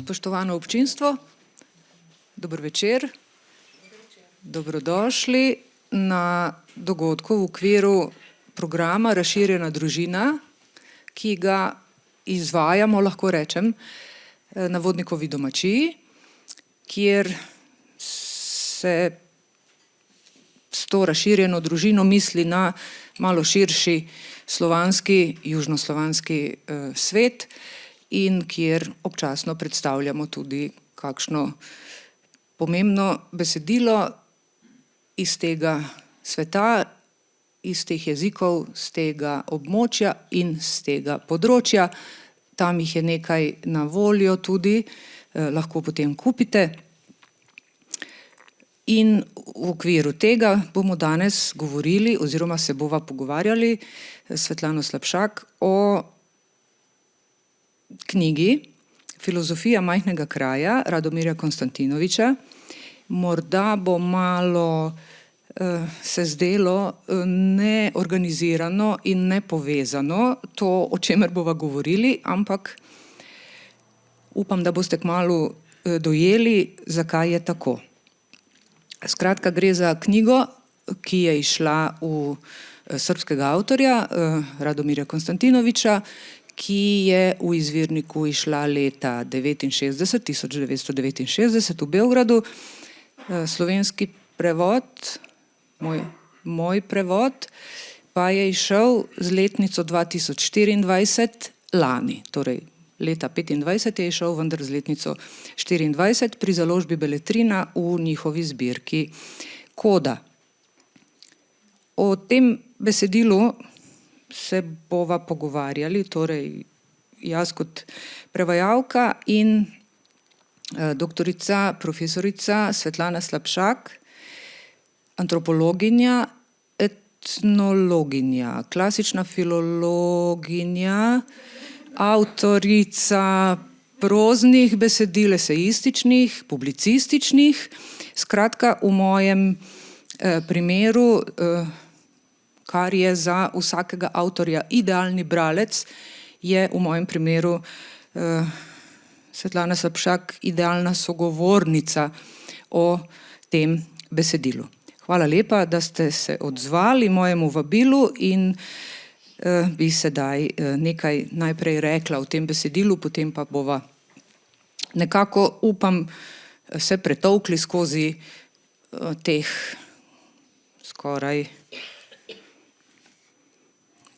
Spoštovano občinstvo, dober večer. Dobrodošli na dogodku v okviru programa Razširjena družina, ki ga izvajamo, lahko rečem, na Vodnikovi domačiji, kjer se s to razširjeno družino misli na malo širši slovanski, južnoslovanski svet in kjer občasno predstavljamo tudi kakšno pomembno besedilo iz tega sveta, iz teh jezikov, z tega območja in z tega področja. Tam jih je nekaj na voljo tudi, lahko potem kupite. In v okviru tega bomo danes govorili oziroma se bova pogovarjali s Svetlano Slapšak o knjigi Filozofija majhnega kraja Radomirja Konstantinoviča. Morda bo malo se zdelo neorganizirano in nepovezano to, o čemer bova govorili, ampak upam, da boste kmalu dojeli, zakaj je tako. Skratka, gre za knjigo, ki je izšla v srbskega avtorja Radomirja Konstantinoviča, ki je v izvirniku izšla leta 1969 v Beogradu. Slovenski prevod, moj prevod, pa je izšel z letnico 2024 lani, torej leta 2025 je izšel, vendar z letnico 2024 pri založbi Beletrina v njihovi zbirki Koda. O tem besedilu se bova pogovarjali, torej jaz kot prevajalka in doktorica, profesorica Svetlana Slapšak, antropologinja, etnologinja, klasična filologinja, avtorica proznih besedil, esejističnih, publicističnih. Skratka, v mojem primeru, kar je za vsakega avtorja idealni bralec, je v mojem primeru Svetlana Slapšak idealna sogovornica o tem besedilu. Hvala lepa, da ste se odzvali mojemu vabilu in bi sedaj nekaj najprej rekla o tem besedilu, potem pa bova nekako, upam, se pretolkli skozi teh skoraj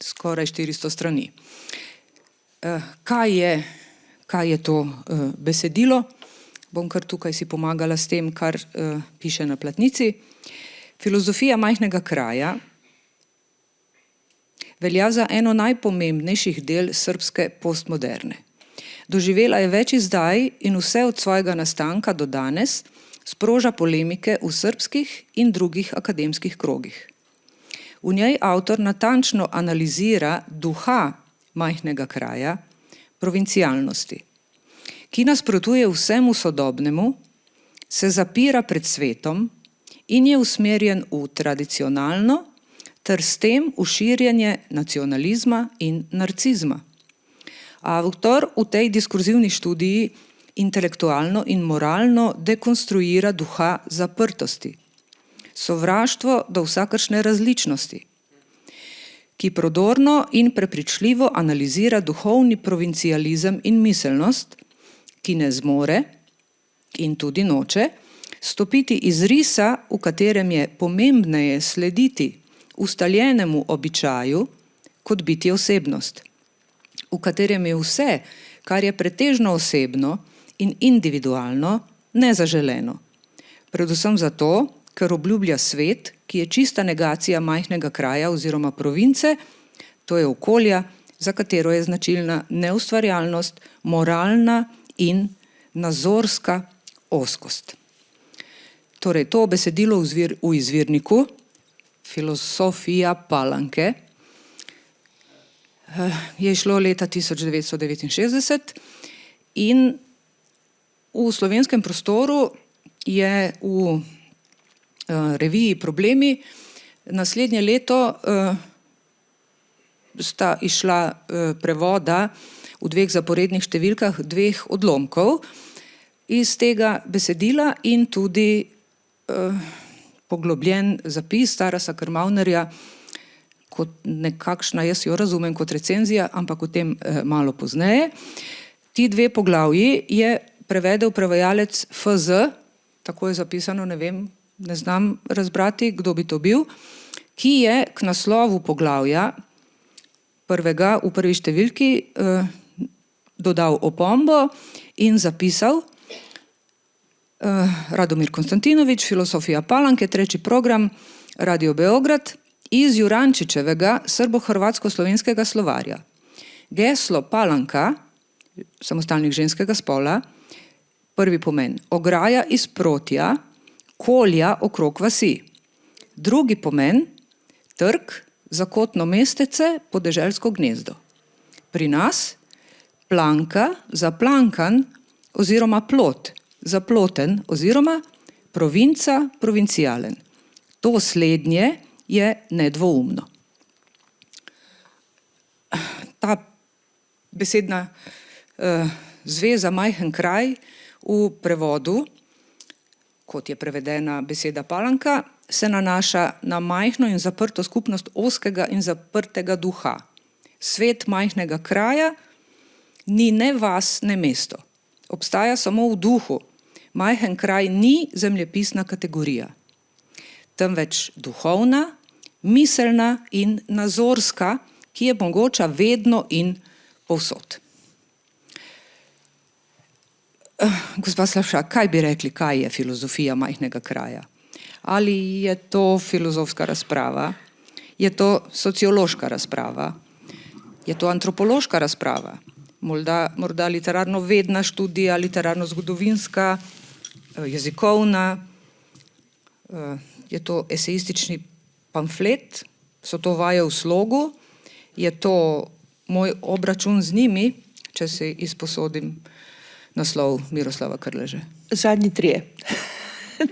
400 strani. Kaj je to besedilo? Bom kar tukaj si pomagala s tem, kar piše na platnici. Filozofija majhnega kraja velja za eno najpomembnejših del srbske postmoderne. Doživela je več izdaj in vse od svojega nastanka do danes sproža polemike v srbskih in drugih akademskih krogih. V njej avtor natančno analizira duha majhnega kraja, provincialnosti, ki nasprotuje vsemu sodobnemu, se zapira pred svetom in je usmerjen v tradicionalno ter s tem v širjenje nacionalizma in narcizma. Avtor v tej diskurzivni študiji intelektualno in moralno dekonstruira duha zaprtosti, sovraštvo do vsakršne različnosti, ki prodorno in prepričljivo analizira duhovni provincializem in miselnost, ki ne zmore in tudi noče stopiti iz risa, v katerem je pomembneje slediti ustaljenemu običaju kot biti osebnost, v katerem je vse, kar je pretežno osebno in individualno, nezaželeno. Predvsem zato, ker obljublja svet, ki je čista negacija majhnega kraja oziroma province, to je okolja, za katero je značilna neustvarjalnost, moralna in nazorska ozkost. Torej, to besedilo v izvirniku Filozofija Palanke je šlo leta 1969 in v slovenskem prostoru je v reviji Problemi naslednje leto sta izšla prevoda v dveh zaporednih številkah dveh odlomkov. iz tega besedila in tudi poglobljen zapis Tarasa Krmavnerja kot nekakšna, jaz jo razumem kot recenzija, ampak o tem malo pozneje. Ti dve poglavji je prevedel prevajalec FZ, tako je zapisano, ne vem, ne znam razbrati, kdo bi to bil, ki je k naslovu poglavja prvega v prvi številki dodal opombo in zapisal Radomir Konstantinovič, Filosofija Palanke, 3. program, Radio Beograd, iz Jurančičevega srbo-hrvatsko-slovenskega slovarja. Geslo Palanka, samostalnih ženskega spola, prvi pomen, ograja iz protja, kolja okrog vasi. Drugi pomen, trg, zakotno mestece, podeželsko gnezdo. Pri nas planka, zaplankan oziroma plot, zaploten oziroma provinca, provincialen. To slednje je nedvoumno. Ta besedna zveza majhen kraj v prevodu, kot je prevedena beseda Palanka, se nanaša na majhno in zaprto skupnost ozkega in zaprtega duha. Svet majhnega kraja ni ne vas, ne mesto. Obstaja samo v duhu. Majhen kraj ni zemljepisna kategorija, temveč duhovna, miselna in nazorska, ki je mogoča vedno in povsod. Gospa Slavšak, kaj bi rekli, kaj je filozofija majhnega kraja? Ali je to filozofska razprava? Je to sociološka razprava? Je to antropološka razprava? Morda literarno-vedna študija, literarno-zgodovinska, jezikovna? Je to esejistični pamflet? So to vaje v slogu? Je to moj obračun z njimi, če si izposodim naslov Miroslava Krleže? Zadnji trije.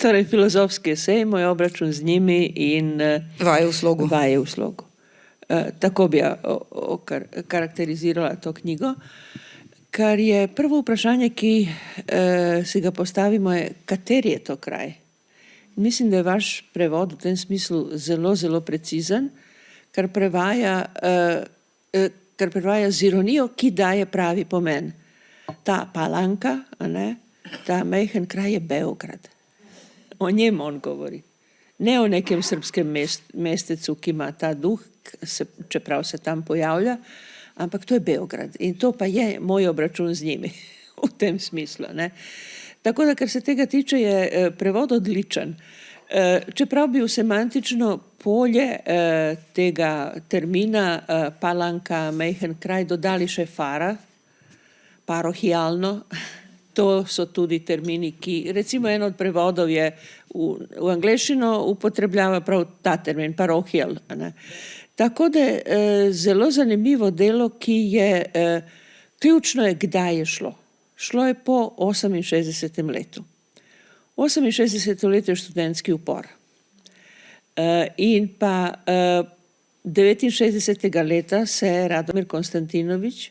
Torej filozofski esej, moj obračun z njimi in vaje v slogu. Vaje v slogu. Tako bi karakterizirala to knjigo. Kar je prvo vprašanje, ki si ga postavimo, je, kateri je to kraj? Mislim, da je vaš prevod v tem smislu zelo, zelo precizen, kar prevaja z ironijo, ki daje pravi pomen. Ta Palanka, ta majhen kraj je Beograd. O njem on govori. Ne o nekem srpskem mestecu, ki ima ta duh, čeprav se tam pojavlja, ampak to je Beograd. In to pa je moj obračun z njimi v tem smislu. Tako da, kar se tega tiče, je prevod odličen. Čeprav bi v semantično polje tega termina Palanka, majhen kraj, dodali še fara, parohijalno. To so tudi termini, ki, recimo en od prevodov je v angleščino upotrebljava prav ta termin, parohijal. Tako da zelo zanimivo delo, ki je, ključno je, kdaj je šlo. Šlo je po 68. letu. 68. leto je študentski upor. In pa 69. leta se Radomir Konstantinovič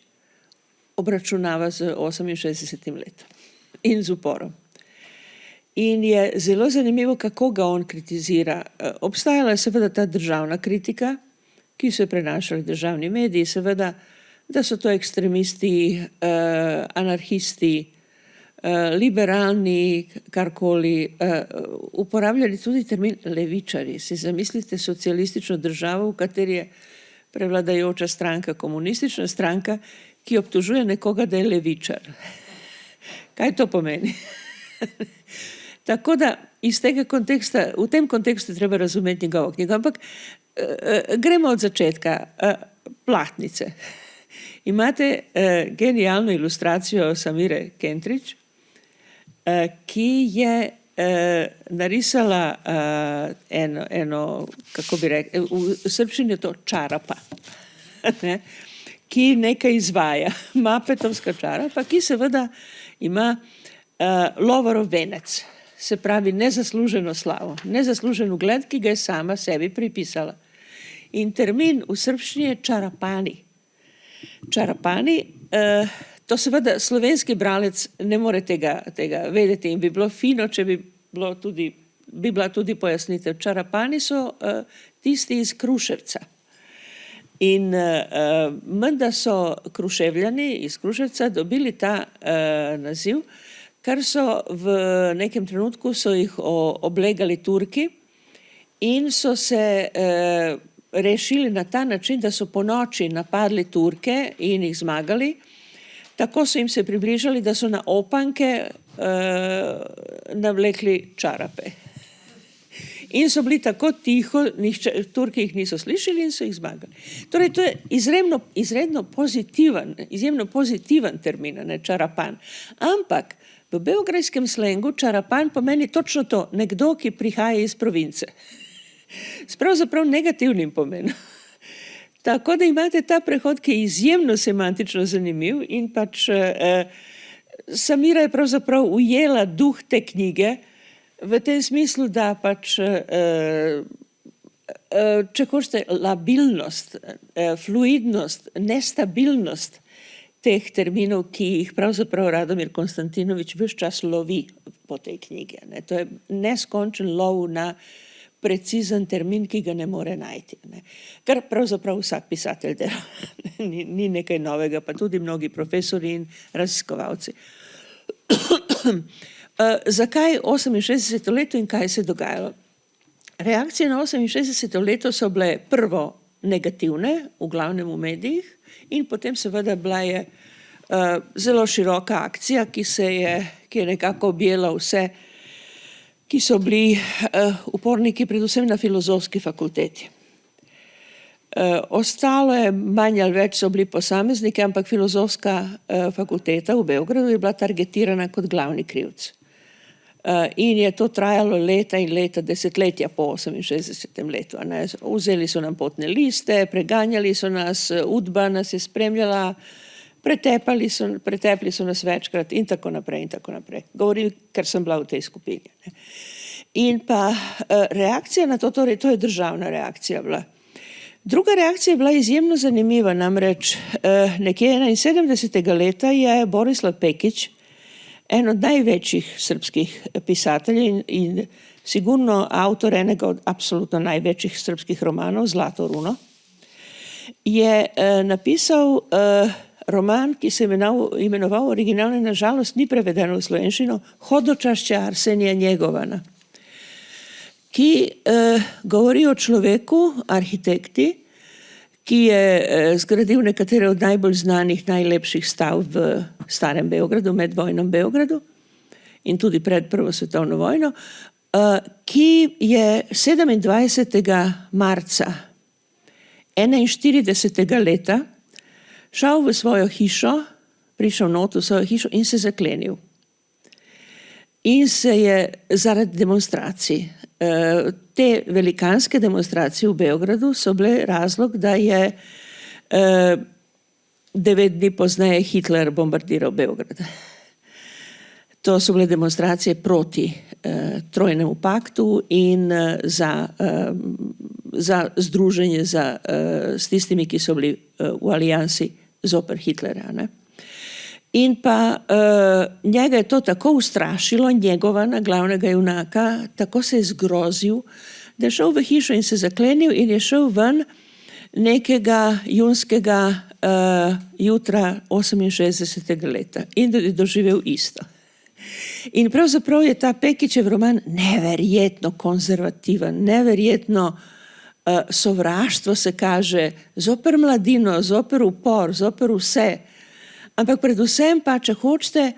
obračunava z 68. letom in z uporom. In je zelo zanimivo, kako ga on kritizira. Obstajala je seveda ta državna kritika, ki so jo prenašali državni mediji, seveda, da so to ekstremisti, anarhisti, liberalni, karkoli, uporabljali tudi termin levičari. Si zamislite socialistično državo, v kateri je prevladajoča stranka, komunistična stranka, ki obtožuje nekoga, da je levičar. Kaj to pomeni? Tako da iz tega konteksta, v tem kontekstu treba razumeti njegovo knjigo, ampak gremo od začetka. Platnice. Imate genialno ilustracijo Samire Kentrić, ki je narisala eno, kako bi rekli, v srpščini je to čarapa, ki nekaj izvaja, mapetovska čarapa, ki seveda ima lovorov venec, se pravi nezasluženo slavo, nezaslužen ugled, ki ga je sama sebi pripisala. In termin v srpščini je čarapani. Čarapani, To seveda slovenski bralec ne more tega vedeti in bi bilo fino, če bi bila tudi pojasnitev. Čarapani so tisti iz Kruševca. In menda so Kruševljani iz Kruševca dobili ta naziv, kar so v nekem trenutku so jih oblegali Turki in so se rešili na ta način, da so po noči napadli Turke in jih zmagali. Tako so jim se približali, da so na opanke navlekli čarape. In so bili tako tiho, Turki jih niso slišali in so jih zmagali. Torej, to je izjemno pozitiven termin, ne, čarapan. Ampak v beograjskem slengu čarapan pomeni točno to, nekdo, ki prihaja iz province. S pravzaprav negativnim pomenom. Tako da imate ta prehod, ki je izjemno semantično zanimiv in pač Samira je pravzaprav ujela duh te knjige v tem smislu, da pač če hočete labilnost, fluidnost, nestabilnost teh terminov, ki jih pravzaprav Radomir Konstantinovič ves čas lovi po tej knjigi. Ne. To je neskončen lov na precizen termin, ki ga ne more najti. Ne. Kar pravzaprav vsak pisatelj dela. Ni nekaj novega, pa tudi mnogi profesori in raziskovalci. Zakaj 68. leto in kaj se je dogajalo? Reakcije na 68. leto so bile prvo negativne, v glavnem v medijih, in potem seveda bila je zelo široka akcija, ki je nekako objela vse, ki so bili uporniki predvsem na filozofski fakulteti. Ostalo je manj ali več so bili posamezniki, ampak filozofska fakulteta v Beogradu je bila targetirana kot glavni krivc. In je to trajalo leta in leta, desetletja po 68. letu. Ne. Vzeli so nam potne liste, preganjali so nas, UDBA nas je spremljala, pretepli so nas večkrat in tako naprej in tako naprej. Govorim, ker sem bila v tej skupini. Ne. In pa reakcija na to, torej to je državna reakcija bila. Druga reakcija je bila izjemno zanimiva, namreč nekje 71. leta je Borislav Pekić, en od največjih srpskih pisateljev in sigurno avtor enega od apsolutno največjih srpskih romanov, Zlato runo, je napisal roman, ki se imenoval originalno, nažalost ni prevedeno v slovenščino, Hodočašće Arsenija Njegovana, ki govori o človeku, arhitekti, ki je zgradil nekatere od najbolj znanih, najlepših stavb v starem Beogradu, medvojnem Beogradu in tudi pred Prvo svetovno vojno, ki je 27. marca 41. leta šel v svojo hišo, prišel not v svojo hišo in se zaklenil. In se je zaradi demonstracij, te velikanske demonstracije v Beogradu so bile razlog, da je 9 dni pozneje Hitler bombardiral Beograd. To so bile demonstracije proti Trojnemu paktu in za združenje s tistimi, ki so bili v alijansi zoper Hitlera. Ne? In pa njega je to tako ustrašilo, Njegovana, glavnega junaka, tako se je zgrozil, da je šel v hišo in se zaklenil in je šel ven nekega junskega jutra 68. leta in je doživel isto. In pravzaprav je ta Pekićev roman neverjetno konzervativen, neverjetno sovraštvo se kaže zoper mladino, zoper upor, zoper vse. Ampak predvsem pa, če hočete,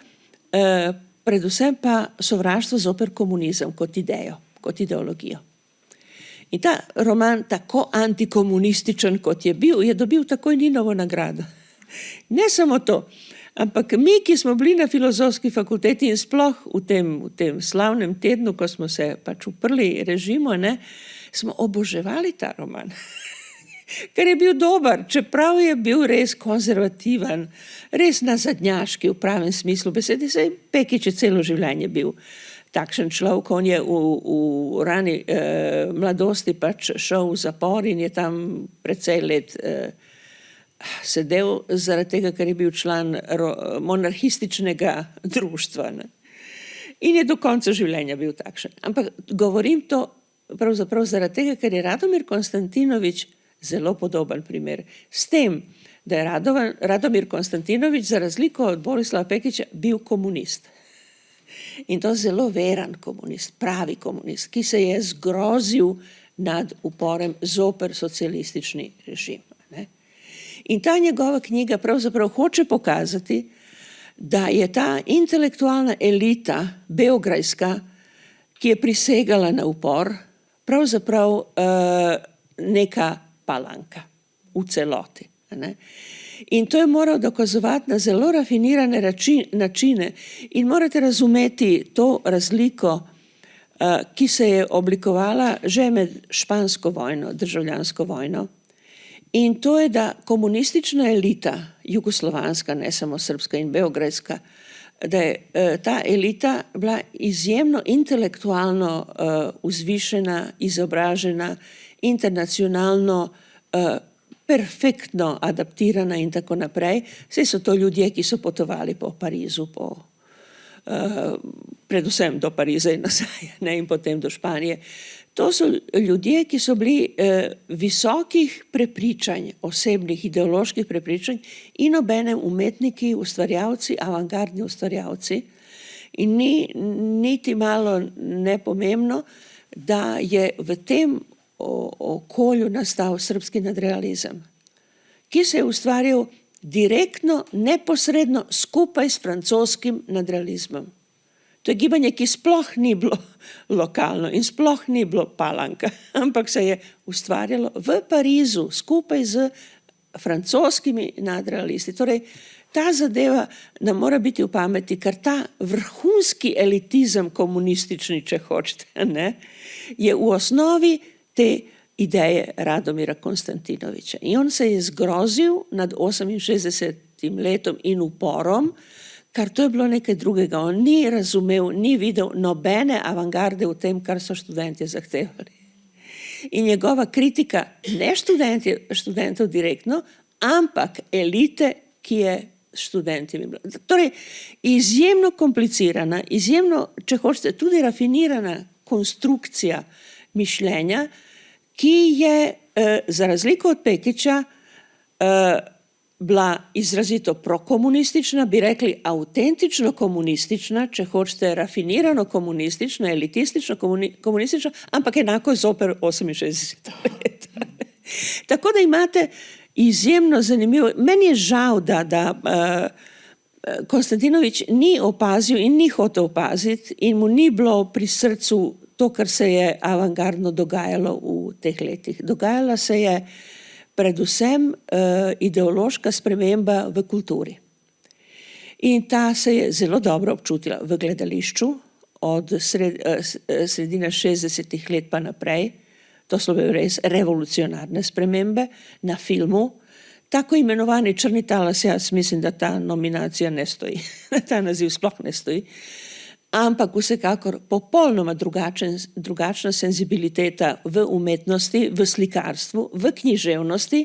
predvsem pa sovraštvo zoper komunizem kot idejo, kot ideologijo. In ta roman, tako antikomunističen kot je bil, je dobil takoj Ninovo nagrado. Ne samo to, ampak mi, ki smo bili na filozofski fakulteti in sploh v tem slavnem tednu, ko smo se pač uprli režimu, ne, smo oboževali ta roman. Ker je bil dober, čeprav je bil res konzervativen, res nazadnjaški v pravem smislu besede, saj Pekić je celo življenje bil takšen človek, on je v rani mladosti pač šel v zapor in je tam precej let sedel zaradi tega, ker je bil član monarhističnega društva. Ne? In je do konca življenja bil takšen. Ampak govorim to pravzaprav zaradi tega, ker je Radomir Konstantinovič zelo podoben primer. S tem, da je Radomir Konstantinovič za razliko od Borislava Pekića bil komunist. In to zelo veren komunist, pravi komunist, ki se je zgrozil nad uporem zoper socialistični režim. Ne? In ta njegova knjiga pravzaprav hoče pokazati, da je ta intelektualna elita beograjska, ki je prisegala na upor, pravzaprav neka palanka v celoti. Ne? In to je moral dokazovati na zelo rafinirane načine in morate razumeti to razliko, ki se je oblikovala že med špansko vojno, državljansko vojno. In to je, da komunistična elita, jugoslovanska, ne samo srpska in beograjska, da je ta elita bila izjemno intelektualno vzvišena, izobražena, internacionalno perfektno adaptirana in tako naprej. Vse so to ljudje, ki so potovali po Parizu, predvsem do Pariza in nazaj, ne, in potem do Španije. To so ljudje, ki so bili visokih prepričanj, osebnih, ideoloških prepričanj in obenem umetniki, ustvarjalci, avantgardni ustvarjalci. In ni niti malo nepomembno, da je v tem okolju nastal srpski nadrealizem, ki se je ustvaril direktno, neposredno skupaj s francoskim nadrealizmom. To je gibanje, ki sploh ni bilo lokalno in sploh ni bilo palanka, ampak se je ustvarjalo v Parizu skupaj z francoskimi nadrealisti. Torej, ta zadeva nam mora biti v pameti, ker ta vrhunski elitizem komunistični, če hočete, ne, je v osnovi te ideje Radomira Konstantinoviča. In on se je zgrozil nad 68. letom in uporom, kar to je bilo nekaj drugega. On ni razumel, ni videl nobene avantgarde v tem, kar so študenti zahtevali. In njegova kritika, ne študentov direktno, ampak elite, ki je študenti. Torej, izjemno komplicirana, izjemno, če hočete, tudi rafinirana konstrukcija mišljenja, ki je za razliko od Pekića bila izrazito prokomunistična, bi rekli autentično komunistična, če hočete rafinirano komunistična, elitistično komunistična, ampak enako zoper 68. leta. Tako da imate izjemno zanimivo. Meni je žal, da Konstantinovič ni opazil in ni hotel opaziti in mu ni bilo pri srcu to, kar se je avantgardno dogajalo v teh letih. Dogajala se je predvsem ideološka sprememba v kulturi. In ta se je zelo dobro občutila v gledališču od sredine 60. let pa naprej. To so bile res revolucionarne spremembe na filmu. Tako imenovani Črni talas, jaz mislim, da ta nominacija ne stoji, ta naziv sploh ne stoji. Ampak vsekakor popolnoma drugačna senzibiliteta v umetnosti, v slikarstvu, v književnosti.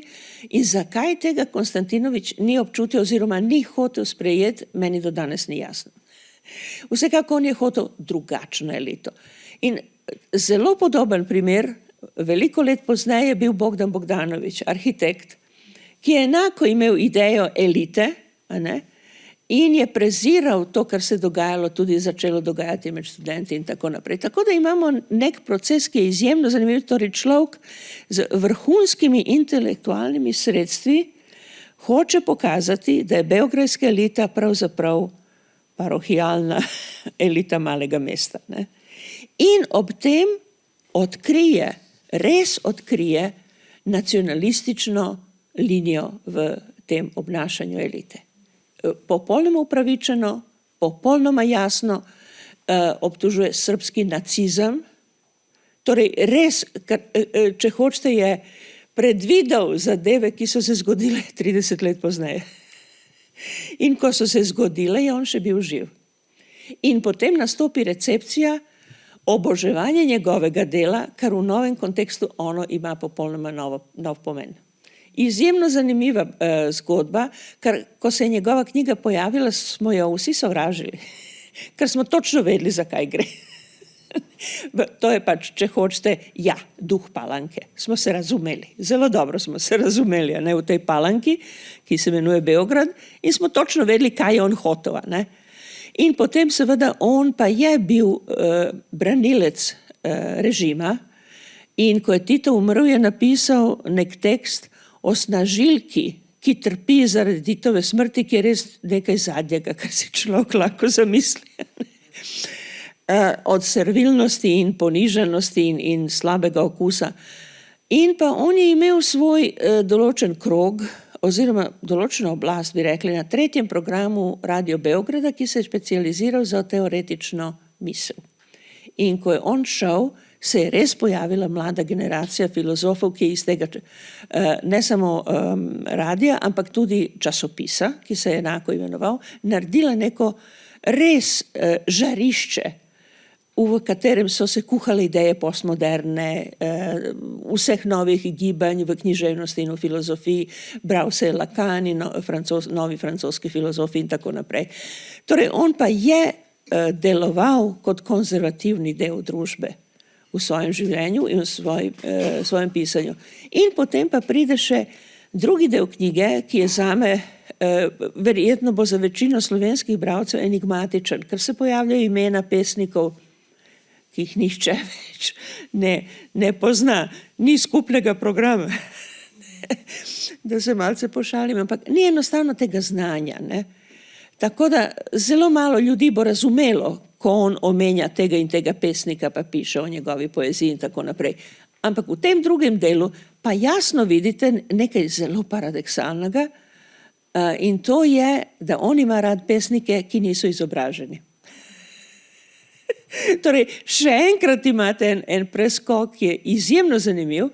In zakaj tega Konstantinovič ni občutil oziroma ni hotel sprejeti, meni do danes ni jasno. Vsekakor on je hotel drugačno elito. In zelo podoben primer, veliko let pozneje je bil Bogdan Bogdanović, arhitekt, ki je enako imel idejo elite, a ne? In je preziral to, kar se dogajalo, tudi začelo dogajati med študenti in tako naprej. Tako da imamo nek proces, ki je izjemno zanimiv, torej človek z vrhunskimi intelektualnimi sredstvi hoče pokazati, da je beograjska elita pravzaprav parohijalna elita malega mesta. Ne? In ob tem res odkrije nacionalistično linijo v tem obnašanju elite. Popolnoma upravičeno, popolnoma jasno obtožuje srpski nacizem. Torej res, če hočete, je predvidel zadeve, ki so se zgodile 30 let pozneje. In ko so se zgodile, je on še bil živ. In potem nastopi recepcija, oboževanje njegovega dela, kar v novem kontekstu ono ima popolnoma nov pomen. Izjemno zanimiva zgodba, ker ko se je njegova knjiga pojavila, smo jo vsi sovražili, ker smo točno vedeli, zakaj gre. To je pač, če hočete, duh Palanke. Smo se razumeli, zelo dobro smo se razumeli, v tej Palanki, ki se imenuje Beograd, in smo točno vedeli, kaj je on hotel. In potem seveda on pa je bil branilec režima, in ko je Tito umrl, je napisal nek tekst o snažilki, ki trpi zaradi Titove smrti, ki je res nekaj zadnjega, kar si človek lahko zamisli. Od servilnosti in ponižanosti in slabega okusa. In pa on je imel svoj določen krog, oziroma določeno oblast, bi rekli, na 3. programu Radio Beograda, ki se je specializiral za teoretično misel. In ko je on šel, se je res pojavila mlada generacija filozofov, ki je iz tega ne samo radija, ampak tudi časopisa, ki se je enako imenoval, naredila neko res žarišče, v katerem so se kuhale ideje postmoderne, vseh novih gibanj v književnosti in v filozofiji, bral se je Lacan in novi francoski filozofi in tako naprej. Torej, on pa je deloval kot konzervativni del družbe v svojem življenju in v svojem pisanju. In potem pa pride še drugi del knjige, ki je zame verjetno bo za večino slovenskih bralcev enigmatičen, ker se pojavljajo imena pesnikov, ki jih nihče več ne pozna, ni skupnega programa, da se malce pošalim, ampak ni enostavno tega znanja. Tako da zelo malo ljudi bo razumelo, ko on omenja tega in tega pesnika, pa piše o njegovi poeziji in tako naprej. Ampak v tem drugem delu pa jasno vidite nekaj zelo paradoksalnega, in to je, da on ima rad pesnike, ki niso izobraženi. Torej, še enkrat imate en preskok, ki je izjemno zanimiv,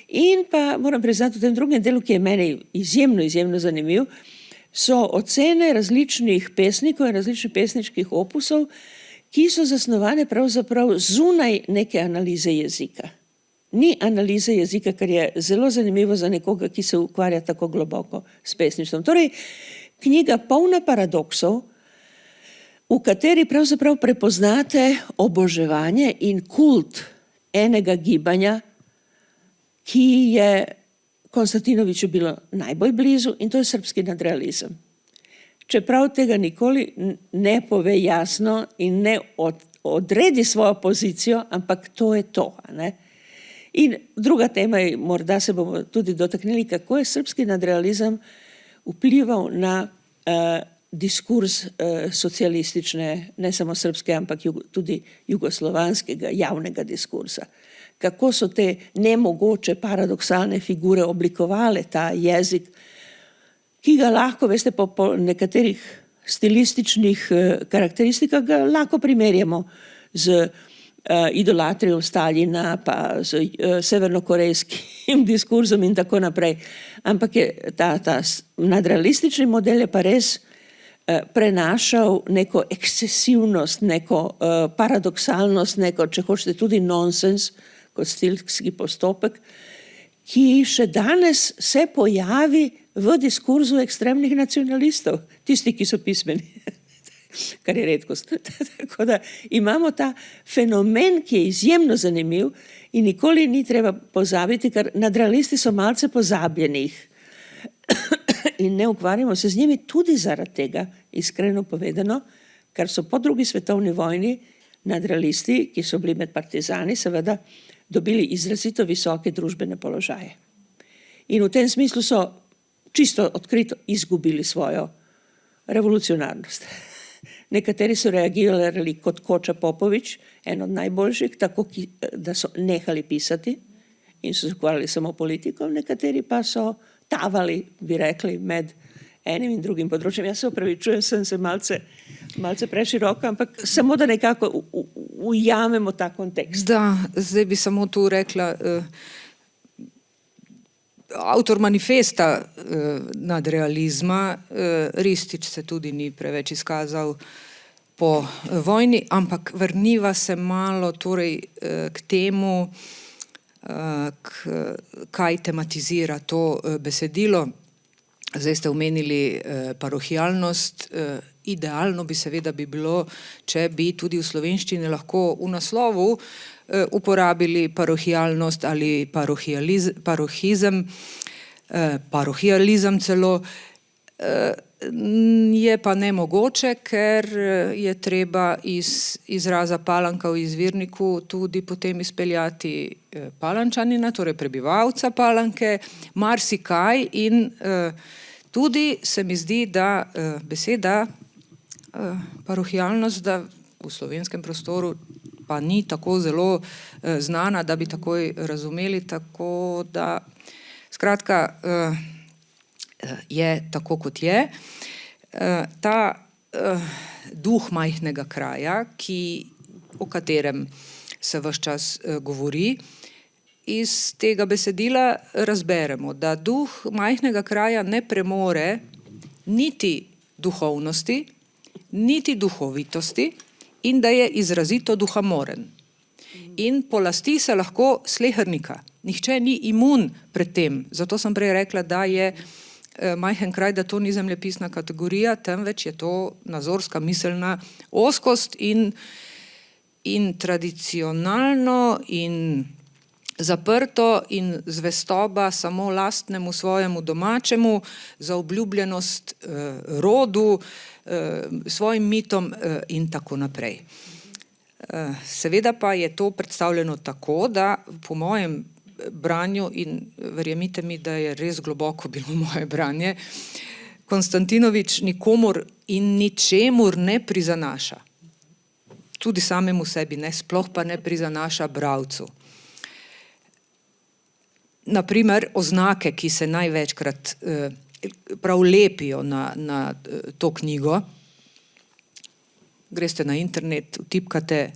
in pa moram priznati v tem drugem delu, ki je meni izjemno zanimiv, so ocene različnih pesnikov in različnih pesniških opusov, ki so zasnovane pravzaprav zunaj neke analize jezika. Ni analize jezika, kar je zelo zanimivo za nekoga, ki se ukvarja tako globoko s pesništvom. Torej, knjiga polna paradoksov, v kateri pravzaprav prepoznate oboževanje in kult enega gibanja, ki je Konstantinoviču bilo najbolj blizu, in to je srbski nadrealizem. Čeprav tega nikoli ne pove jasno in ne odredi svojo pozicijo, ampak to je to. In druga tema je, morda se bomo tudi dotaknili, kako je srbski nadrealizem vplival na diskurs socialistične, ne samo srbske, ampak tudi jugoslovanskega javnega diskursa. Kako so te nemogoče paradoksalne figure oblikovale ta jezik, ki ga lahko, veste, po nekaterih stilističnih karakteristikah ga lahko primerjamo z idolatrijo Staljina, pa z severnokorejskim diskurzom in tako naprej. Ampak je ta nadrealistični model je pa res prenašal neko ekscesivnost, neko paradoksalnost, neko, če hočete, tudi nonsens, kot stilski postopek, ki še danes se pojavi v diskurzu ekstremnih nacionalistov, tisti, ki so pismeni, kar je redkost. Tako da imamo ta fenomen, ki je izjemno zanimiv in nikoli ni treba pozabiti, ker nadrealisti so malce pozabljenih in ne ukvarjamo se z njimi tudi zaradi tega, iskreno povedano, ker so po drugi svetovni vojni nadrealisti, ki so bili med partizani, seveda dobili izrazito visoke družbene položaje. In v tem smislu so čisto odkrito izgubili svojo revolucionarnost. Nekateri so reagirali kot Koča Popovič, en od najboljših, tako da so nehali pisati in so se ukvarjali samo politiko, nekateri pa so tavali, bi rekli, med enim in drugim področjem. Jaz se opravičujem, sem se malce preširoko, ampak samo da nekako ujamemo ta kontekst. Da, zdaj bi samo tu rekla, avtor manifesta nadrealizma, Ristić se tudi ni preveč izkazal po vojni, ampak vrniva se malo torej k temu, kaj tematizira to besedilo. Zdaj ste omenili parohialnost. Idealno bi seveda bilo, če bi tudi v slovenščini lahko v naslovu uporabili parohialnost ali parohializem celo. Je pa nemogoče, ker je treba iz izraza Palanka v izvirniku tudi potem izpeljati Palančanina, torej prebivalca Palanke, marsikaj in tudi se mi zdi, da beseda parohialnost, da v slovenskem prostoru pa ni tako zelo znana, da bi takoj razumeli, tako da skratka je tako, kot je. Ta duh majhnega kraja, o katerem se ves čas govori, iz tega besedila razberemo, da duh majhnega kraja ne premore niti duhovnosti, niti duhovitosti in da je izrazito duhamoren. In polasti se lahko slehernika. Nihče ni imun pred tem. Zato sem prej rekla, da je majhen kraj, da to ni zemljepisna kategorija, temveč je to nazorska miselna ozkost in tradicionalno in zaprto in zvestoba samo lastnemu svojemu domačemu, zaobljubljenost rodu, svojim mitom in tako naprej. Seveda pa je to predstavljeno tako, da po mojem branju, in verjemite mi, da je res globoko bilo moje branje, Konstantinovič nikomur in ničemur ne prizanaša. Tudi samemu sebi ne, sploh pa ne prizanaša bralcu. Naprimer, oznake, ki se največkrat prav lepijo na to knjigo. Greste na internet, vtipkate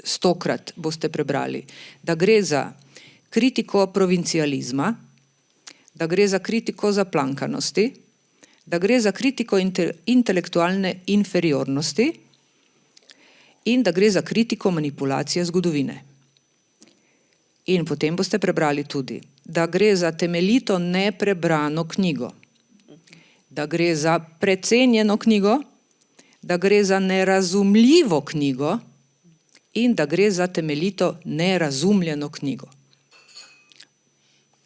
100-krat, boste prebrali, da gre za kritiko provincializma, da gre za kritiko zaplankanosti, da gre za kritiko intelektualne inferiornosti in da gre za kritiko manipulacije zgodovine. In potem boste prebrali tudi, da gre za temeljito neprebrano knjigo, da gre za precenjeno knjigo, da gre za nerazumljivo knjigo in da gre za temeljito nerazumljeno knjigo.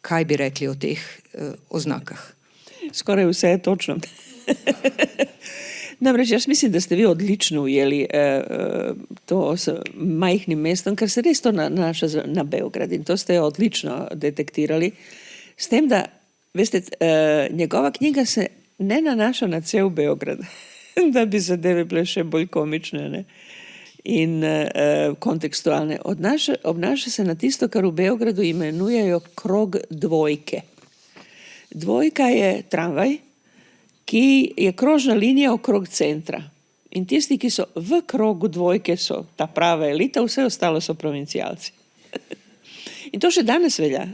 Kaj bi rekli o teh oznakah? Skoraj vse je točno. Namreč, jaz mislim, da ste vi odlično ujeli to s majhnim mestom, ker se res to nanaša na Beograd in to ste odlično detektirali. S tem, da, veste, njegova knjiga se ne nanaša na cel Beograd, da bi zadeve bile še bolj komične, ne? In kontekstualne. Obnaša se na tisto, kar v Beogradu imenujejo krog dvojke. Dvojka je tramvaj, ki je krožna linija okrog centra. In tisti, ki so v krogu dvojke, so ta prava elita, vse ostalo so provincialci. In to še danes velja.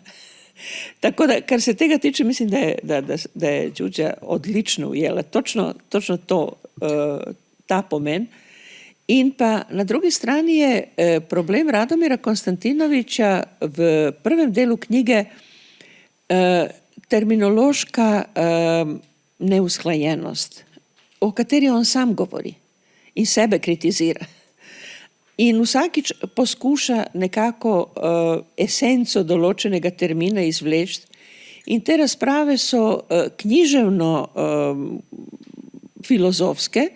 Tako da, kar se tega tiče, mislim, da je Đuđa odlično ujela. Točno to, ta pomen. In pa na drugi strani je problem Radomira Konstantinoviča v prvem delu knjige terminološka neusklajenost, o kateri on sam govori in sebe kritizira. In vsakič poskuša nekako esenco določenega termina izvleči. In te razprave so književno filozofske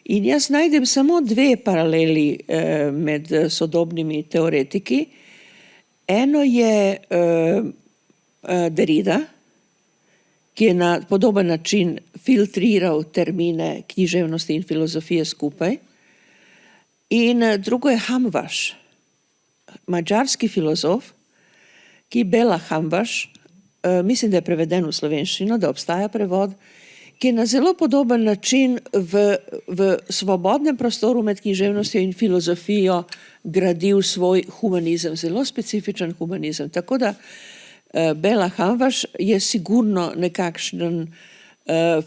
in jaz najdem samo dve paraleli med sodobnimi teoretiki. Eno je Derrida, ki je na podoben način filtriral termine književnosti in filozofije skupaj. In drugo je Hamvaš, mađarski filozof, ki Bela Hamvaš, mislim, da je preveden v slovenščino, da obstaja prevod, ki je na zelo podoben način v svobodnem prostoru med književnostjo in filozofijo gradil svoj humanizem, zelo specifičen humanizem. Tako da Bela Hamvaš je sigurno nekakšen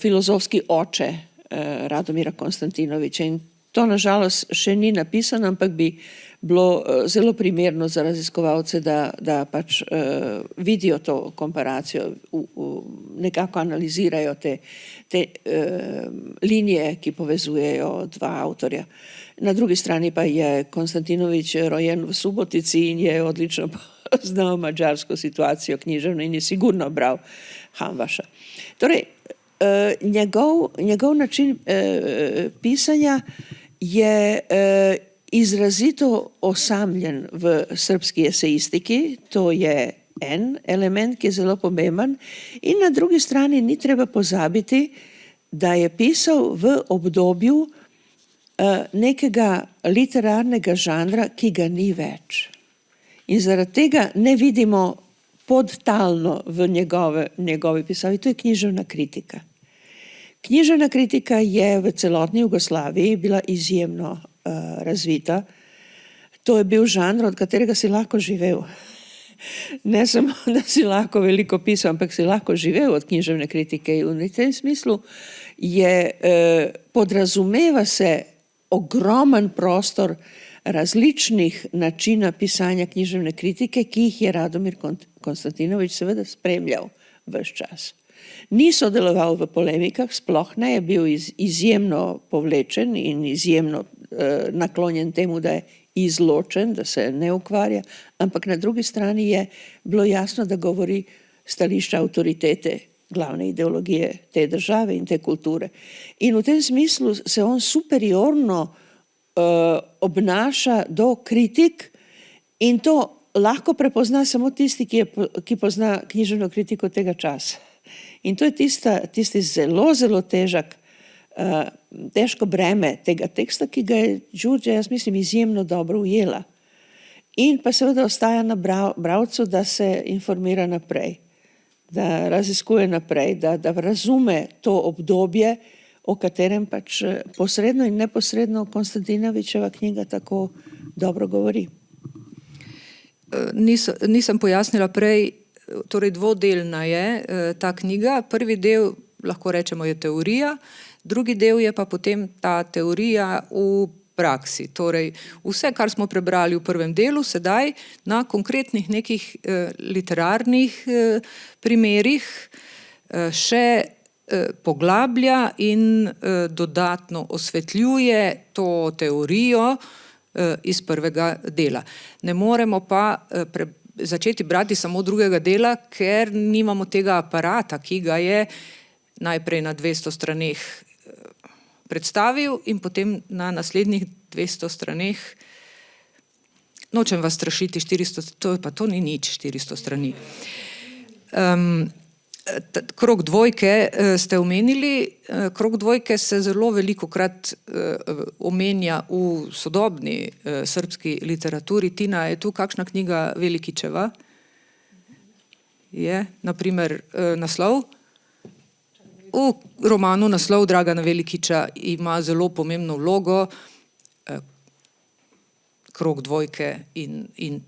filozofski oče Radomira Konstantinoviča in To nažalost še ni napisano, ampak bi bilo zelo primerno za raziskovalce, da pač vidijo to komparacijo, nekako analizirajo te linije, ki povezujejo dva avtorja. Na drugi strani pa je Konstantinovič rojen v Subotici in je odlično poznal madžarsko situacijo književno in je sigurno bral Hamvaša. Torej, njegov način pisanja je izrazito osamljen v srbski esejistiki, to je en element, ki je zelo pomemben, in na drugi strani ni treba pozabiti, da je pisal v obdobju nekega literarnega žanra, ki ga ni več. In zaradi tega ne vidimo podtalno v njegovi pisavi, to je književna kritika. Književna kritika je v celotni Jugoslaviji bila izjemno razvita. To je bil žanr, od katerega si lahko živel. Ne samo, da si lahko veliko pisal, ampak si lahko živel od književne kritike. In v tem smislu podrazumeva se ogromen prostor različnih načina pisanja književne kritike, ki jih je Radomir Konstantinovič seveda spremljal ves čas. Ni sodeloval v polemikah, sploh ne, je bil izjemno povlečen in izjemno naklonjen temu, da je izločen, da se ne ukvarja, ampak na drugi strani je bilo jasno, da govori stališča avtoritete, glavne ideologije te države in te kulture. In v tem smislu se on superiorno obnaša do kritik in to lahko prepozna samo tisti, ki pozna književno kritiko tega časa. In to je tisti zelo, zelo težko breme tega teksta, ki ga je Đurđa, jaz mislim, izjemno dobro ujela. In pa seveda ostaja na bralcu, da se informira naprej, da raziskuje naprej, da razume to obdobje, o katerem pač posredno in neposredno Konstantinovičeva knjiga tako dobro govori. Nisem pojasnila prej, torej dvodelna je ta knjiga. Prvi del, lahko rečemo, je teorija, drugi del je pa potem ta teorija v praksi. Torej, vse, kar smo prebrali v prvem delu, sedaj na konkretnih nekih literarnih primerih še poglablja in dodatno osvetljuje to teorijo iz prvega dela. Ne moremo pa začeti brati samo drugega dela, ker nimamo tega aparata, ki ga je najprej na 200 straneh predstavil in potem na naslednjih 200 straneh, nočem vas strašiti, 400, to ni nič, 400 strani. Krog dvojke ste omenili. Krog dvojke se zelo velikokrat omenja v sodobni srbski literaturi. Tina, je tu kakšna knjiga Velikićeva? Je, na primer, naslov? V romanu naslov Dragana Velikića ima zelo pomembno vlogo krog dvojke in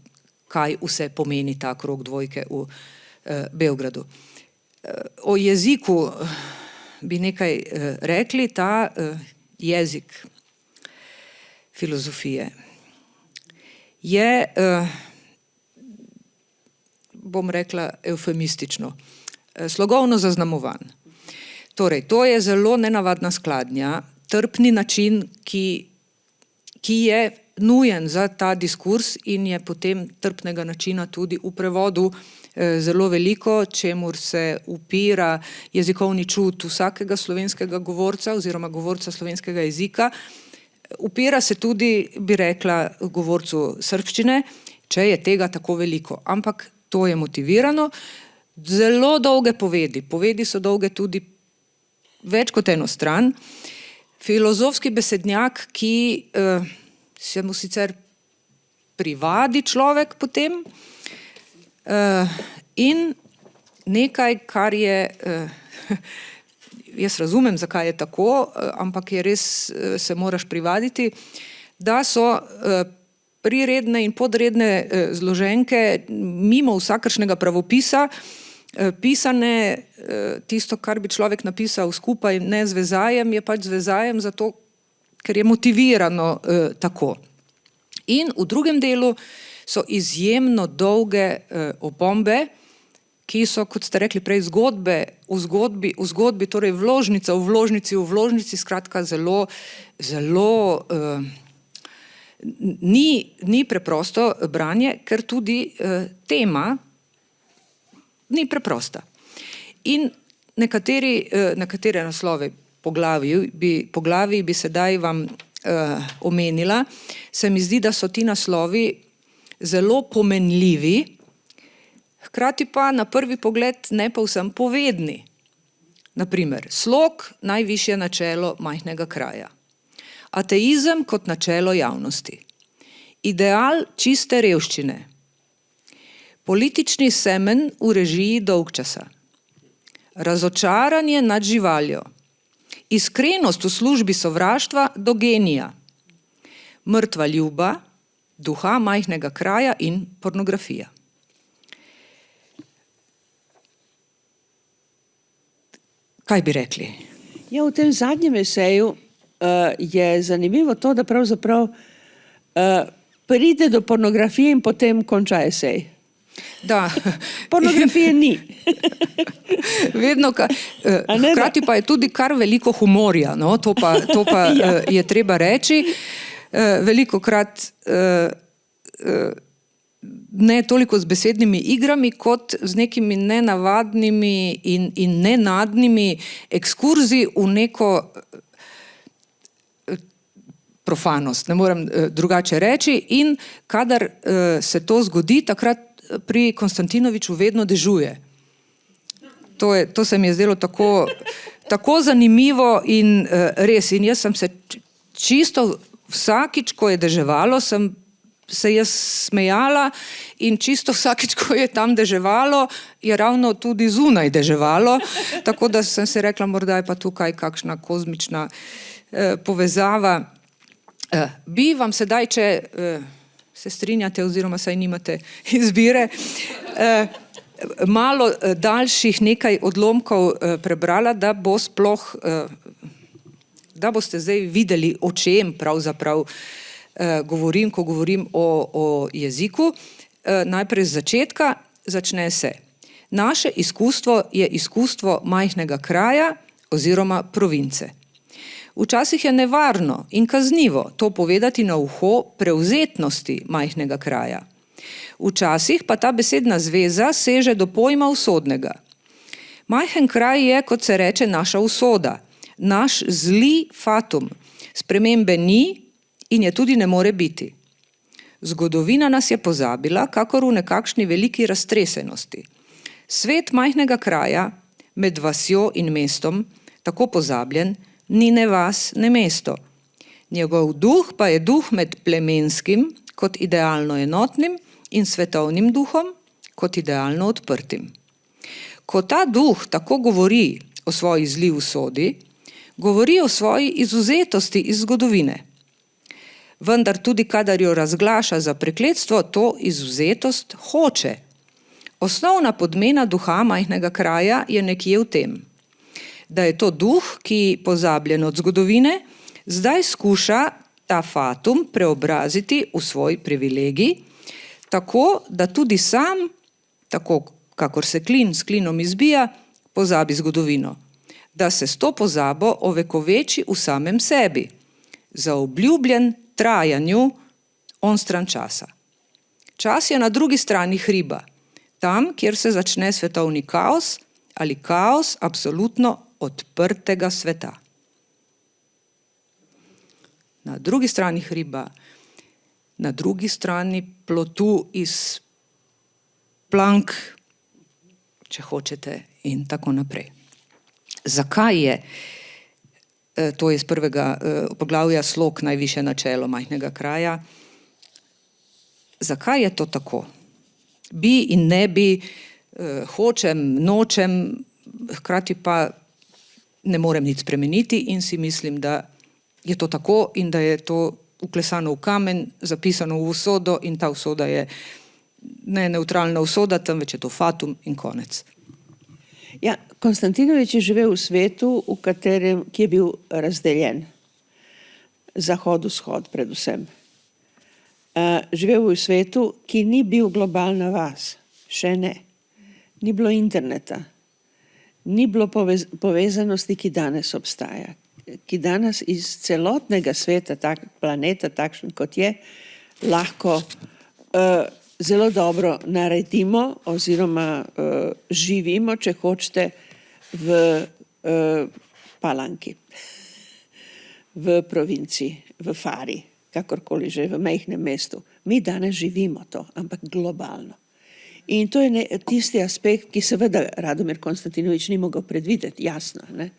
kaj vse pomeni ta krog dvojke v Beogradu. O jeziku bi nekaj rekli. Ta jezik filozofije je, bom rekla eufemistično, slogovno zaznamovan. Torej, to je zelo nenavadna skladnja, trpni način, ki je nujen za ta diskurs in je potem trpnega načina tudi v prevodu zelo veliko, čemur se upira jezikovni čut vsakega slovenskega govorca oziroma govorca slovenskega jezika. Upira se tudi, bi rekla, govorcu srbščine, če je tega tako veliko. Ampak to je motivirano. Zelo dolge povedi. Povedi so dolge tudi več kot eno stran. Filozofski besednjak, ki se mu sicer privadi človek potem, in nekaj, kar je, jaz razumem, zakaj je tako, ampak je res, se moraš privaditi, da so priredne in podredne zloženke mimo vsakršnega pravopisa pisane, tisto, kar bi človek napisal skupaj, ne z vezajem, je pač z vezajem zato, ker je motivirano tako. In v drugem delu so izjemno dolge opombe, ki so, kot ste rekli prej, zgodbe v zgodbi, torej vložnica v vložnici, skratka zelo ni preprosto branje, ker tudi tema ni preprosta. In nekatere naslove poglavij bi sedaj vam omenila. Se mi zdi, da so ti naslovi zelo pomenljivi, hkrati pa na prvi pogled ne povsem povedni. Naprimer, slog, najvišje načelo majhnega kraja. Ateizem kot načelo javnosti. Ideal čiste revščine. Politični semen v režiji dolgčasa. Razočaranje nad živaljo. Iskrenost v službi sovraštva do genija. Mrtva ljuba, duha majhnega kraja in pornografija. Kaj bi rekli? Ja, v tem zadnjem eseju je zanimivo to, da pravzaprav pride do pornografije in potem konča esej. Da. Pornografije ni. Vedno, hkrati pa je tudi kar veliko humorja, no? To pa je treba reči. Velikokrat ne toliko z besednimi igrami, kot z nekimi nenavadnimi in nenadnimi ekskurzi v neko profanost, ne morem drugače reči. In kadar se to zgodi, takrat pri Konstantinoviču vedno dežuje. To se mi je zdelo tako zanimivo in res. In jaz sem se čisto vsakič, ko je deževalo, sem se jaz smejala in čisto vsakič, ko je tam deževalo, je ravno tudi zunaj deževalo. Tako da sem se rekla, morda je pa tukaj kakšna kozmična povezava. Bi vam sedaj, če se strinjate oziroma saj nimate izbire, malo daljših nekaj odlomkov prebrala, da boste zdaj videli, o čem pravzaprav govorim, ko govorim o jeziku. Najprej z začetka začne se. Naše izkustvo je izkustvo majhnega kraja oziroma province. Včasih je nevarno in kaznivo to povedati na uho prevzetnosti majhnega kraja. Včasih pa ta besedna zveza seže do pojma usodnega. Majhen kraj je, kot se reče, naša usoda, naš zli fatum. Spremembe ni in je tudi ne more biti. Zgodovina nas je pozabila, kakor v nekakšni veliki raztresenosti. Svet majhnega kraja, med vasjo in mestom, tako pozabljen, ni ne vas, ne mesto. Njegov duh pa je duh med plemenskim, kot idealno enotnim, in svetovnim duhom, kot idealno odprtim. Ko ta duh tako govori o svoji zli usodi, govori o svoji izvzetosti iz zgodovine. Vendar tudi, kadar jo razglaša za prekletstvo, to izvzetost hoče. Osnovna podmena duha majhnega kraja je nekje v tem, da je to duh, ki, pozabljen od zgodovine, zdaj skuša ta fatum preobraziti v svoj privilegij, tako, da tudi sam, tako kakor se klin s klinom izbija, pozabi zgodovino, da se s to pozabo ovekoveči v samem sebi, zaobljubljen trajanju onstran časa. Čas je na drugi strani hriba, tam, kjer se začne svetovni kaos ali kaos absolutno odprtega sveta. Na drugi strani hriba, na drugi strani plotu iz plank, če hočete, in tako naprej. Zakaj je, to je iz prvega poglavja, slog, najvišje načelo majhnega kraja, zakaj je to tako? Bi in ne bi, hočem, nočem, hkrati pa ne morem nič spremeniti in si mislim, da je to tako in da je to uklesano v kamen, zapisano v usodo in ta usoda je ne neutralna usoda, temveč je to fatum in konec. Ja, Konstantinovič je živel v svetu, ki je bil razdeljen. zahod-vzhod predvsem. Živel v svetu, ki ni bil globalna vas, še ne. Ni bilo interneta, ni bilo povezanosti, ki danes obstaja, ki danes iz celotnega sveta, planeta takšen kot je, lahko zelo dobro naredimo oziroma živimo, če hočete, v Palanki, v provinciji, v Fari, kakorkoli že, v majhnem mestu. Mi danes živimo to, ampak globalno. In to je tisti aspekt, ki seveda Radomir Konstantinovič ni mogel predvideti, jasno, ne?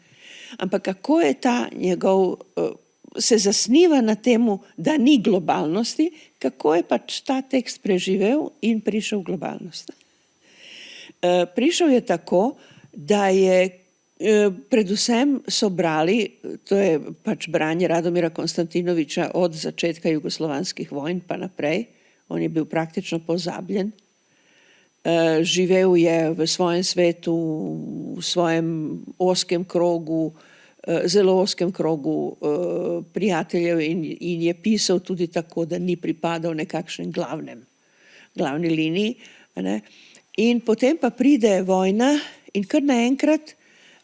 Ampak kako je ta njegov, se zasniva na temu, da ni globalnosti, kako je pač ta tekst preživel in prišel v globalnost. Prišel je tako, da je predvsem so brali, to je pač branje Radomira Konstantinoviča od začetka jugoslovanskih vojn pa naprej, on je bil praktično pozabljen, živel je v svojem svetu, v svojem ozkem krogu, zelo ozkem krogu prijateljev in je pisal tudi tako, da ni pripadal nekakšnem glavni liniji, ne? In potem pa pride vojna in kar naenkrat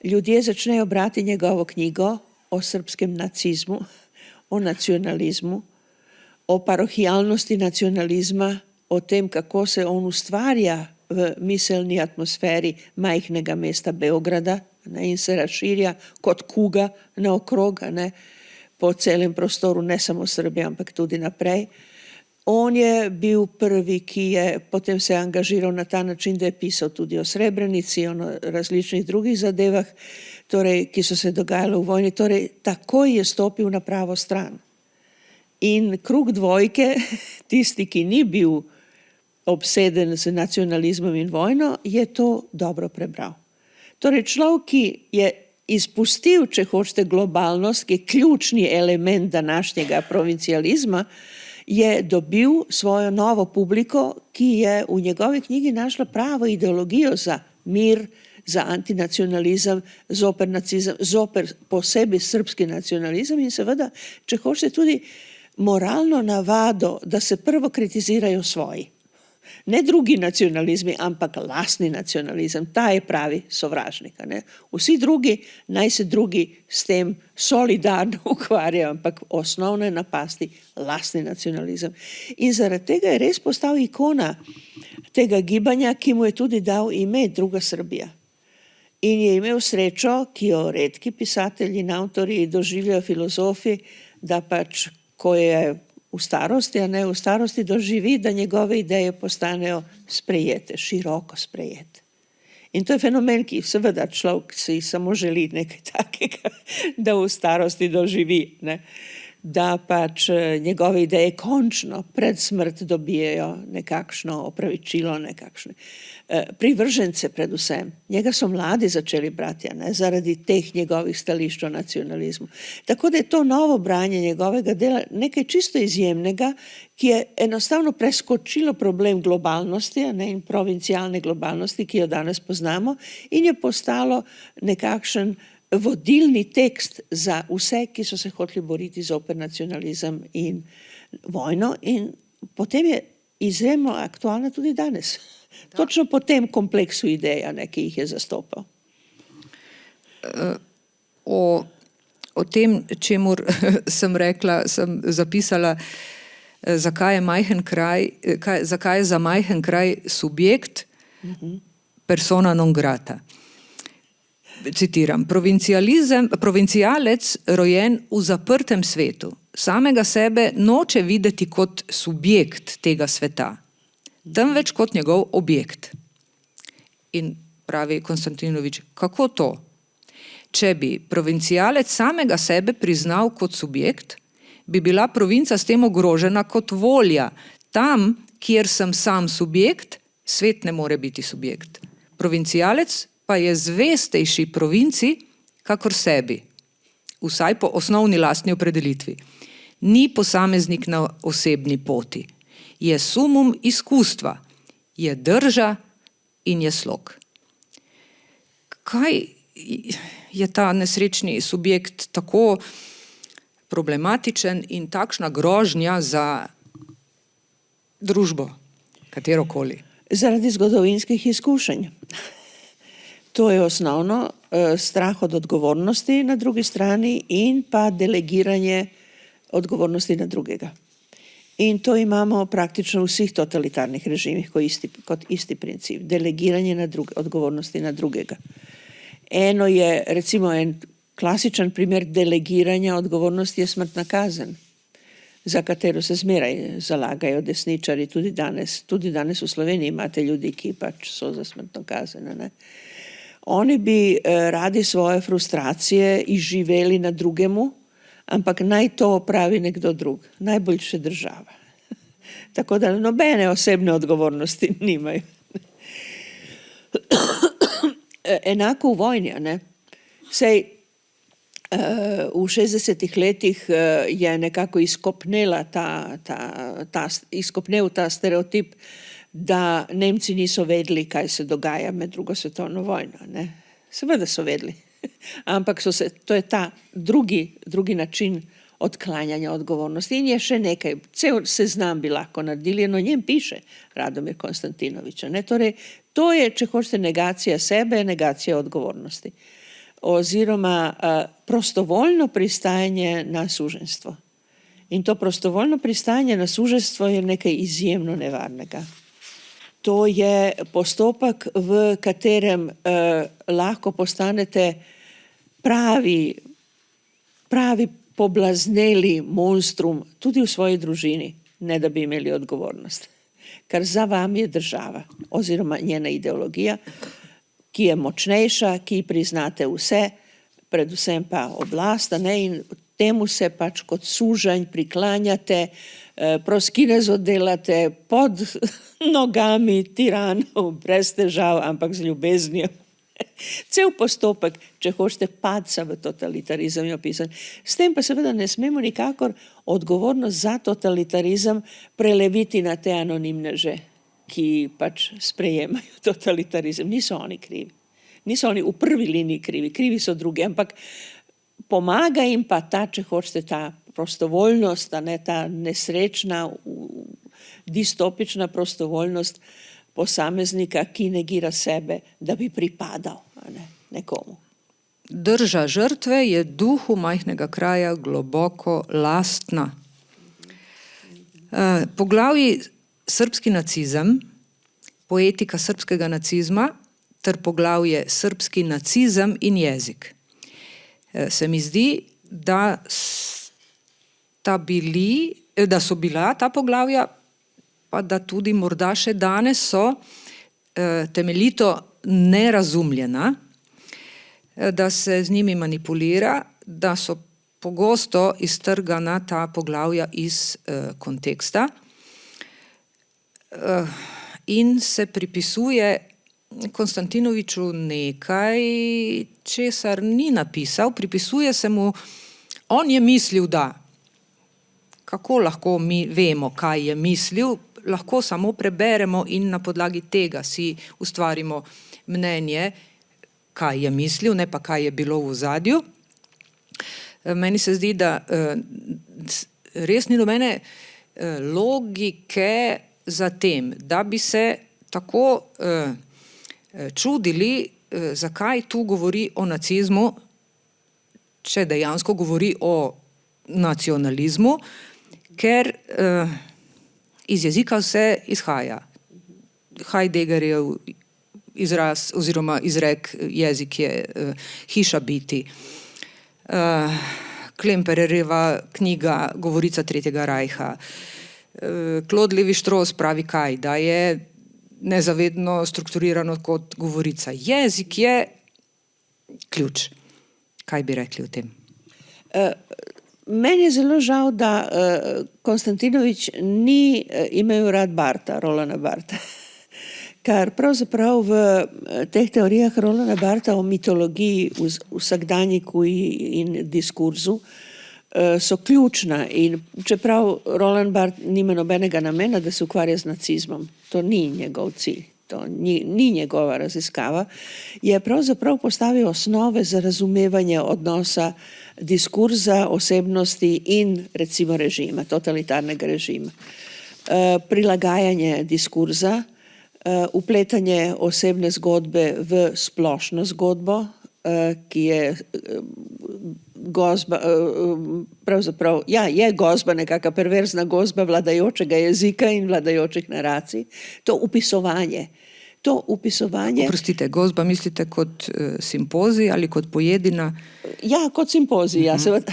ljudje začnejo brati njegovo knjigo o srbskem nacizmu, o nacionalizmu, o parohijalnosti nacionalizma, o tem, kako se on ustvarja v miselni atmosferi majhnega mesta Beograda, ne, in se razširja kot kuga naokrog, ne, po celem prostoru, ne samo Srbije, ampak tudi naprej. On je bil prvi, ki je potem se angažiral na ta način, da je pisal tudi o Srebrenici, o različnih drugih zadevah, torej, ki so se dogajale v vojni, torej takoj je stopil na pravo stran. In krug dvojke, tisti, ki ni bil obseden z nacionalizmom in vojno, je to dobro prebral. Torej človek, ki je izpustil, če hočete, globalnost, ki je ključni element današnjega provincializma, je dobil svojo novo publiko, ki je v njegovi knjigi našla pravo ideologijo za mir, za antinacionalizem, zoper nacizem, zoper posebej srbski nacionalizem in seveda, če hočete, tudi moralno navado, da se prvo kritizirajo svoji. Ne drugi nacionalizmi, ampak lastni nacionalizem, ta je pravi sovražnik, ne? Vsi drugi, naj se drugi s tem solidarno ukvarjajo, ampak osnovne napasti lastni nacionalizem. In zaradi tega je res postal ikona tega gibanja, ki mu je tudi dal ime Druga Srbija. In je imel srečo, ki jo redki pisatelji in avtorji doživljajo, filozofi, da pač, ko je v starosti, a ne v starosti doživi, da njegove ideje postanejo sprejete, široko sprejete. In to je fenomen, ki seveda človek si samo želi nekaj takega, da v starosti doživi, ne? Da pač njegove ideje končno pred smrt dobijejo nekakšno opravičilo, nekakšne privržence predvsem. Njega so mladi začeli brati, ne? Zaradi teh njegovih stališč o nacionalizmu. Tako da je to novo branje njegovega dela nekaj čisto izjemnega, ki je enostavno preskočilo problem globalnosti, ne? In provincialne globalnosti, ki jo danes poznamo, in je postalo nekakšen vodilni tekst za vse, ki so se hoteli boriti zoper nacionalizem in vojno, in potem je izjemno aktualna tudi danes. Da. Točno po tem kompleksu idej, ki jih je zastopal. O tem, čemur sem rekla, sem zapisala, zakaj je za majhen kraj subjekt persona non grata. Citiram, provincialec rojen v zaprtem svetu, samega sebe noče videti kot subjekt tega sveta, temveč kot njegov objekt. In pravi Konstantinovič, kako to? Če bi provincialec samega sebe priznal kot subjekt, bi bila provinca s tem ogrožena kot volja. Tam, kjer sem sam subjekt, svet ne more biti subjekt. Provincialec pa je zvestejši provinci kakor sebi, vsaj po osnovni lastni opredelitvi. Ni posameznik na osebni poti. Je sumum izkustva, je drža in je slog. Kaj je ta nesrečni subjekt tako problematičen in takšna grožnja za družbo, katerokoli? Zaradi zgodovinskih izkušenj. To je osnovno, strah od odgovornosti na drugi strani in pa delegiranje odgovornosti na drugega. In to imamo praktično v vseh totalitarnih režimih kot isti princip. Delegiranje odgovornosti na drugega. Eno je, recimo en klasičen primer delegiranja odgovornosti je smrtna kazen, za katero se zmeraj zalagajo desničari, tudi danes v Sloveniji imate ljudi, ki pač so za smrtno kazen, ne. Oni bi radi svoje frustracije izživeli na drugemu, ampak naj to opravi nekdo drug, najboljše država. Tako da nobene osebne odgovornosti nimajo. Enako v vojni, ne. Sej v 60-ih letih je nekako izkopnel ta stereotip, da Nemci niso vedeli, kaj se dogaja med drugo svetovno vojno, ne. Seveda so vedeli, ampak to je ta drugi način odklanjanja odgovornosti. In je še nekaj, cel seznam bi lahko naredili, no njem piše Radomir Konstantinovič, ne. Torej, to je, če hočete, negacija sebe, negacija odgovornosti. Oziroma prostovoljno pristajanje na suženjstvo. In to prostovoljno pristajanje na suženjstvo je nekaj izjemno nevarnega. To je postopek, v katerem lahko postanete pravi poblazneli monstrum tudi v svoji družini, ne da bi imeli odgovornost. Ker za vami je država oziroma njena ideologija, ki je močnejša, ki priznate vse, predvsem pa oblast, ne, in temu se pač kot suženj priklanjate, proskinezo delate pod nogami tiranov, brez težav, ampak z ljubeznijo. Cel postopek, če hočete, padca v totalitarizem je opisan. S tem pa seveda ne smemo nikakor odgovornost za totalitarizem preleviti na te anonimneže, ki pač sprejemajo totalitarizem. Niso oni krivi. Niso oni v prvi liniji krivi so drugi, ampak pomaga jim pa ta, če hočete, ta prostovoljnost, a ne ta nesrečna, distopična prostovoljnost posameznika, ki negira sebe, da bi pripadal, a ne, nekomu. Drža žrtve je duhu majhnega kraja globoko lastna. Poglavji Srbski nacizem, poetika srbskega nacizma ter poglavje Srbski nacizem in jezik. Se mi zdi, da so bila ta poglavja, pa da tudi morda še danes so temeljito nerazumljena, da se z njimi manipulira, da so pogosto iztrgana ta poglavja iz konteksta in se pripisuje Konstantinoviču nekaj, česar ni napisal, pripisuje se mu, on je mislil, da. Kako lahko mi vemo, kaj je mislil? Lahko samo preberemo in na podlagi tega si ustvarimo mnenje, kaj je mislil, ne pa kaj je bilo v ozadju. Meni se zdi, da res ni nobene logike za tem, da bi se tako čudili, zakaj tu govori o nacizmu, če dejansko govori o nacionalizmu, ker iz jezika vse izhaja. Heideggerjev izraz oziroma izrek jezik je hiša biti. Klempererjeva knjiga Govorica Tretjega rajha. Claude Lévi-Strauss pravi kaj? Da je nezavedno strukturirano kot govorica. Jezik je ključ. Kaj bi rekli o tem? Meni je zelo žal, da Konstantinovič ni imel rad Bartha, Rolanda Bartha. Ker pravzaprav v teh teorijah Rolanda Bartha o mitologiji, vsakdanjiku in diskurzu so ključna. In čeprav Roland Barthes nima nobenega namena, da se ukvarja z nacizmom, to ni njegov cilj. to ni njegova raziskava, je pravzaprav postavil osnove za razumevanje odnosa diskurza, osebnosti in recimo režima, totalitarnega režima. Prilagajanje diskurza, upletanje osebne zgodbe v splošno zgodbo, ki je gozba, pravzaprav, je gozba, nekaka perverzna gozba vladajočega jezika in vladajočih naracij. To upisovanje. Oprostite, gozba mislite kot simpozij ali kot pojedina? Ja, kot simpozij, ja, seveda.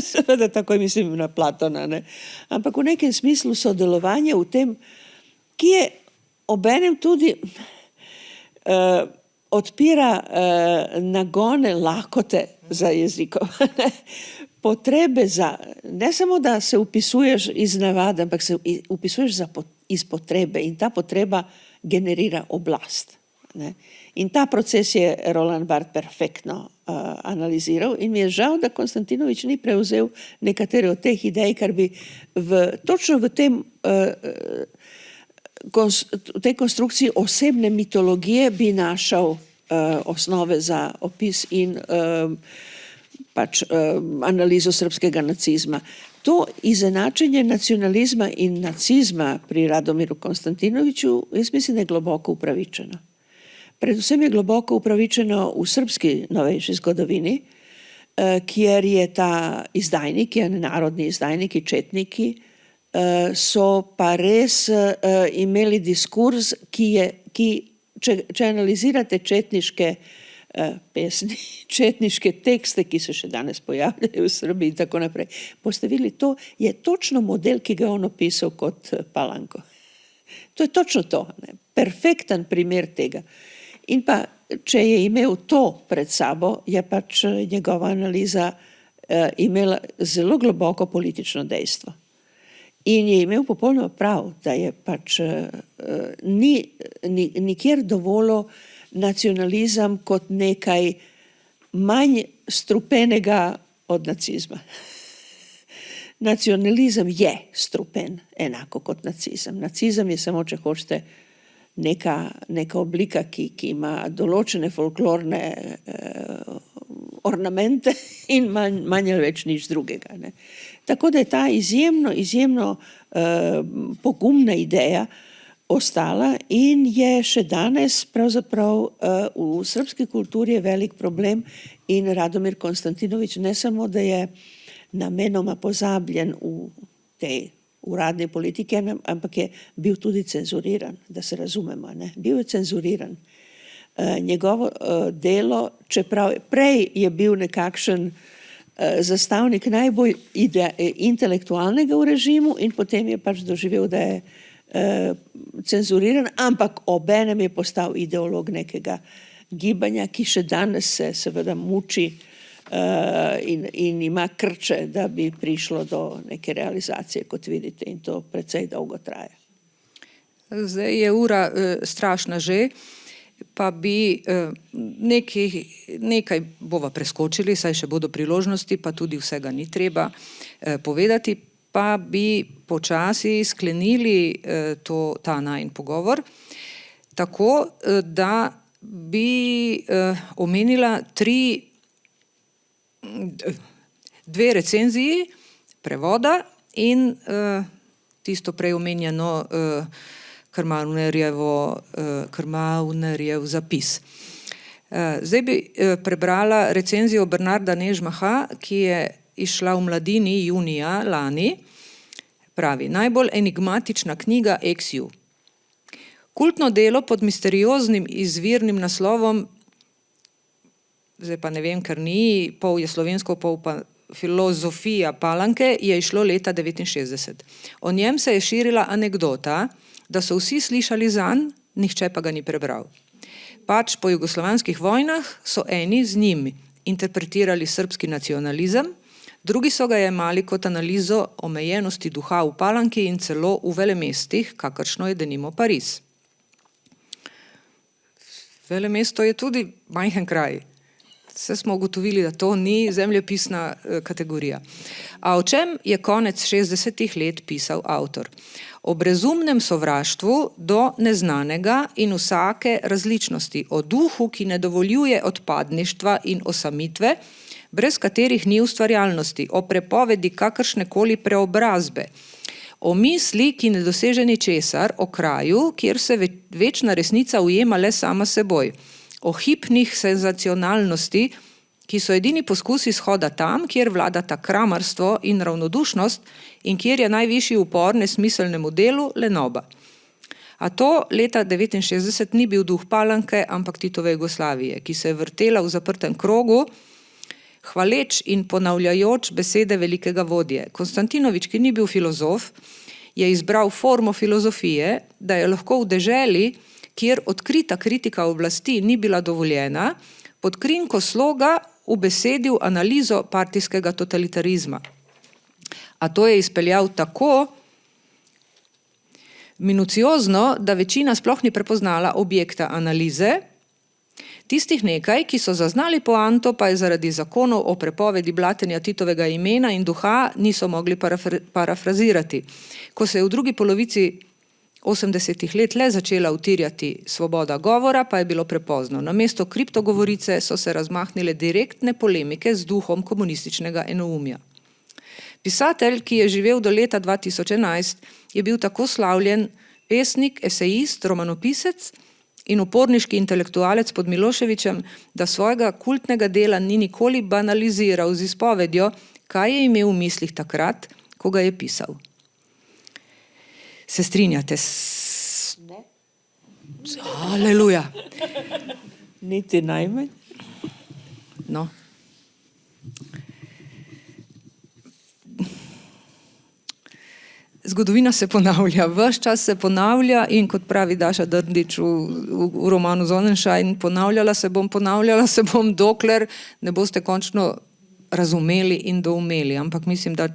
Seveda takoj mislim na Platona, ne. Ampak v nekem smislu sodelovanje v tem, ki je obenem tudi odpira nagone lakote za jezikom. Potrebe za, ne samo da se upisuješ iz navade, ampak se upisuješ iz potrebe in ta potreba generira oblast. Ne. In ta proces je Roland Barthes perfektno analiziral in mi je žal, da Konstantinovič ni prevzel nekatere od teh idej, kar bi točno v tej konstrukciji osebne mitologije bi našel osnove za opis in analizo srpskega nacizma. To izenačenje nacionalizma in nacizma pri Radomiru Konstantinoviču, jaz mislim, da je globoko upravičeno. Predvsem je globoko upravičeno v srpski novejši zgodovini, kjer je ta izdajnik, narodni izdajniki, četniki, so pa res imeli diskurs, če analizirate četniške pesmi, četniške tekste, ki se še danes pojavljajo v Srbiji in tako naprej, boste videli, to je točno model, ki ga je on opisal kot Palanko. To je točno to, ne? Perfekten primer tega. In pa, če je imel to pred sabo, je pač njegova analiza imela zelo globoko politično dejstvo. In je imel popolnoma prav, da je pač nikjer dovolil nacionalizem kot nekaj manj strupenega od nacizma. Nacionalizem je strupen, enako kot nacizem. Nacizem je samo, če hočete, neka oblika, ki ima določene folklorne ornamente in manj ali več nič drugega. Ne. Tako da je ta izjemno pogumna ideja ostala in je še danes pravzaprav v srpski kulturi je velik problem in Radomir Konstantinovič ne samo, da je namenoma pozabljen v tej uradni politiki, ampak je bil tudi cenzuriran, da se razumemo. Ne? Bil je cenzuriran. Njegovo delo, čeprav prej je bil nekakšen zastavnik najbolj intelektualnega v režimu in potem je pač doživel, da je cenzuriran, ampak obenem je postal ideolog nekega gibanja, ki še danes se seveda muči in ima krče, da bi prišlo do neke realizacije, kot vidite, in to precej dolgo traja. Zdaj je ura strašna že, pa bi nekaj bova preskočili, saj še bodo priložnosti, pa tudi vsega ni treba povedati, pa bi počasi sklenili ta najin pogovor, tako da bi omenila dve recenziji prevoda in tisto prej omenjeno Krmaunerjev zapis. Zdaj bi prebrala recenzijo Bernarda Nežmaha, ki je izšla v Mladini junija lani. Pravi, najbolj enigmatična knjiga Exiu. Kultno delo pod misterioznim izvirnim naslovom, zdaj pa ne vem, ker ni, pol je slovensko, pol pa Filozofija Palanke, je išlo leta 1969. O njem se je širila anekdota, da so vsi slišali zanj, nihče pa ga ni prebral. Pač po jugoslovanskih vojnah so eni z njim interpretirali srbski nacionalizem, drugi so ga jemali kot analizo omejenosti duha v Palanki in celo v velemestih, kakršno je denimo Pariz. Velemesto je tudi majhen kraj. Se smo ugotovili, da to ni zemljepisna kategorija. A o čem je konec 60. let pisal avtor? O brezumnem sovraštvu do neznanega in vsake različnosti, o duhu, ki ne dovoljuje odpadništva in osamitve, brez katerih ni ustvarjalnosti, o prepovedi kakršnekoli preobrazbe, o misli, ki ne doseže ničesar, o kraju, kjer se večna resnica ujema le sama seboj, o hipnih senzacionalnosti, ki so edini poskus izhoda tam, kjer vladata kramarstvo in ravnodušnost in kjer je najvišji upor nesmiselnemu delu lenoba. A to leta 1969 ni bil duh Palanke, ampak Titove Jugoslavije, ki se je vrtela v zaprtem krogu, hvaleč in ponavljajoč besede velikega vodje. Konstantinovič, ki ni bil filozof, je izbral formo filozofije, da je lahko v deželi, kjer odkrita kritika oblasti ni bila dovoljena, pod krinko sloga ubesedil analizo partijskega totalitarizma. A to je izpeljal tako minuciozno, da večina sploh ni prepoznala objekta analize. Tistih nekaj, ki so zaznali poanto, pa je zaradi zakonov o prepovedi blatenja Titovega imena in duha niso mogli parafrazirati. Ko se je v drugi polovici 80. let le začela utirjati svoboda govora, pa je bilo prepozno. Namesto kriptogovorice so se razmahnile direktne polemike z duhom komunističnega enoumja. Pisatelj, ki je živel do leta 2011, je bil tako slavljen pesnik, esejist, romanopisec in uporniški intelektualec pod Miloševićem, da svojega kultnega dela ni nikoli banaliziral z izpovedjo, kaj je imel v mislih takrat, ko ga je pisal. Se strinjate s... Ne. Aleluja. Niti najmanj. No. Zgodovina se ponavlja, ves čas se ponavlja in kot pravi Daša Drndič v romanu Sonnenschein, ponavljala se bom, dokler ne boste končno razumeli in doumeli. Ampak mislim, da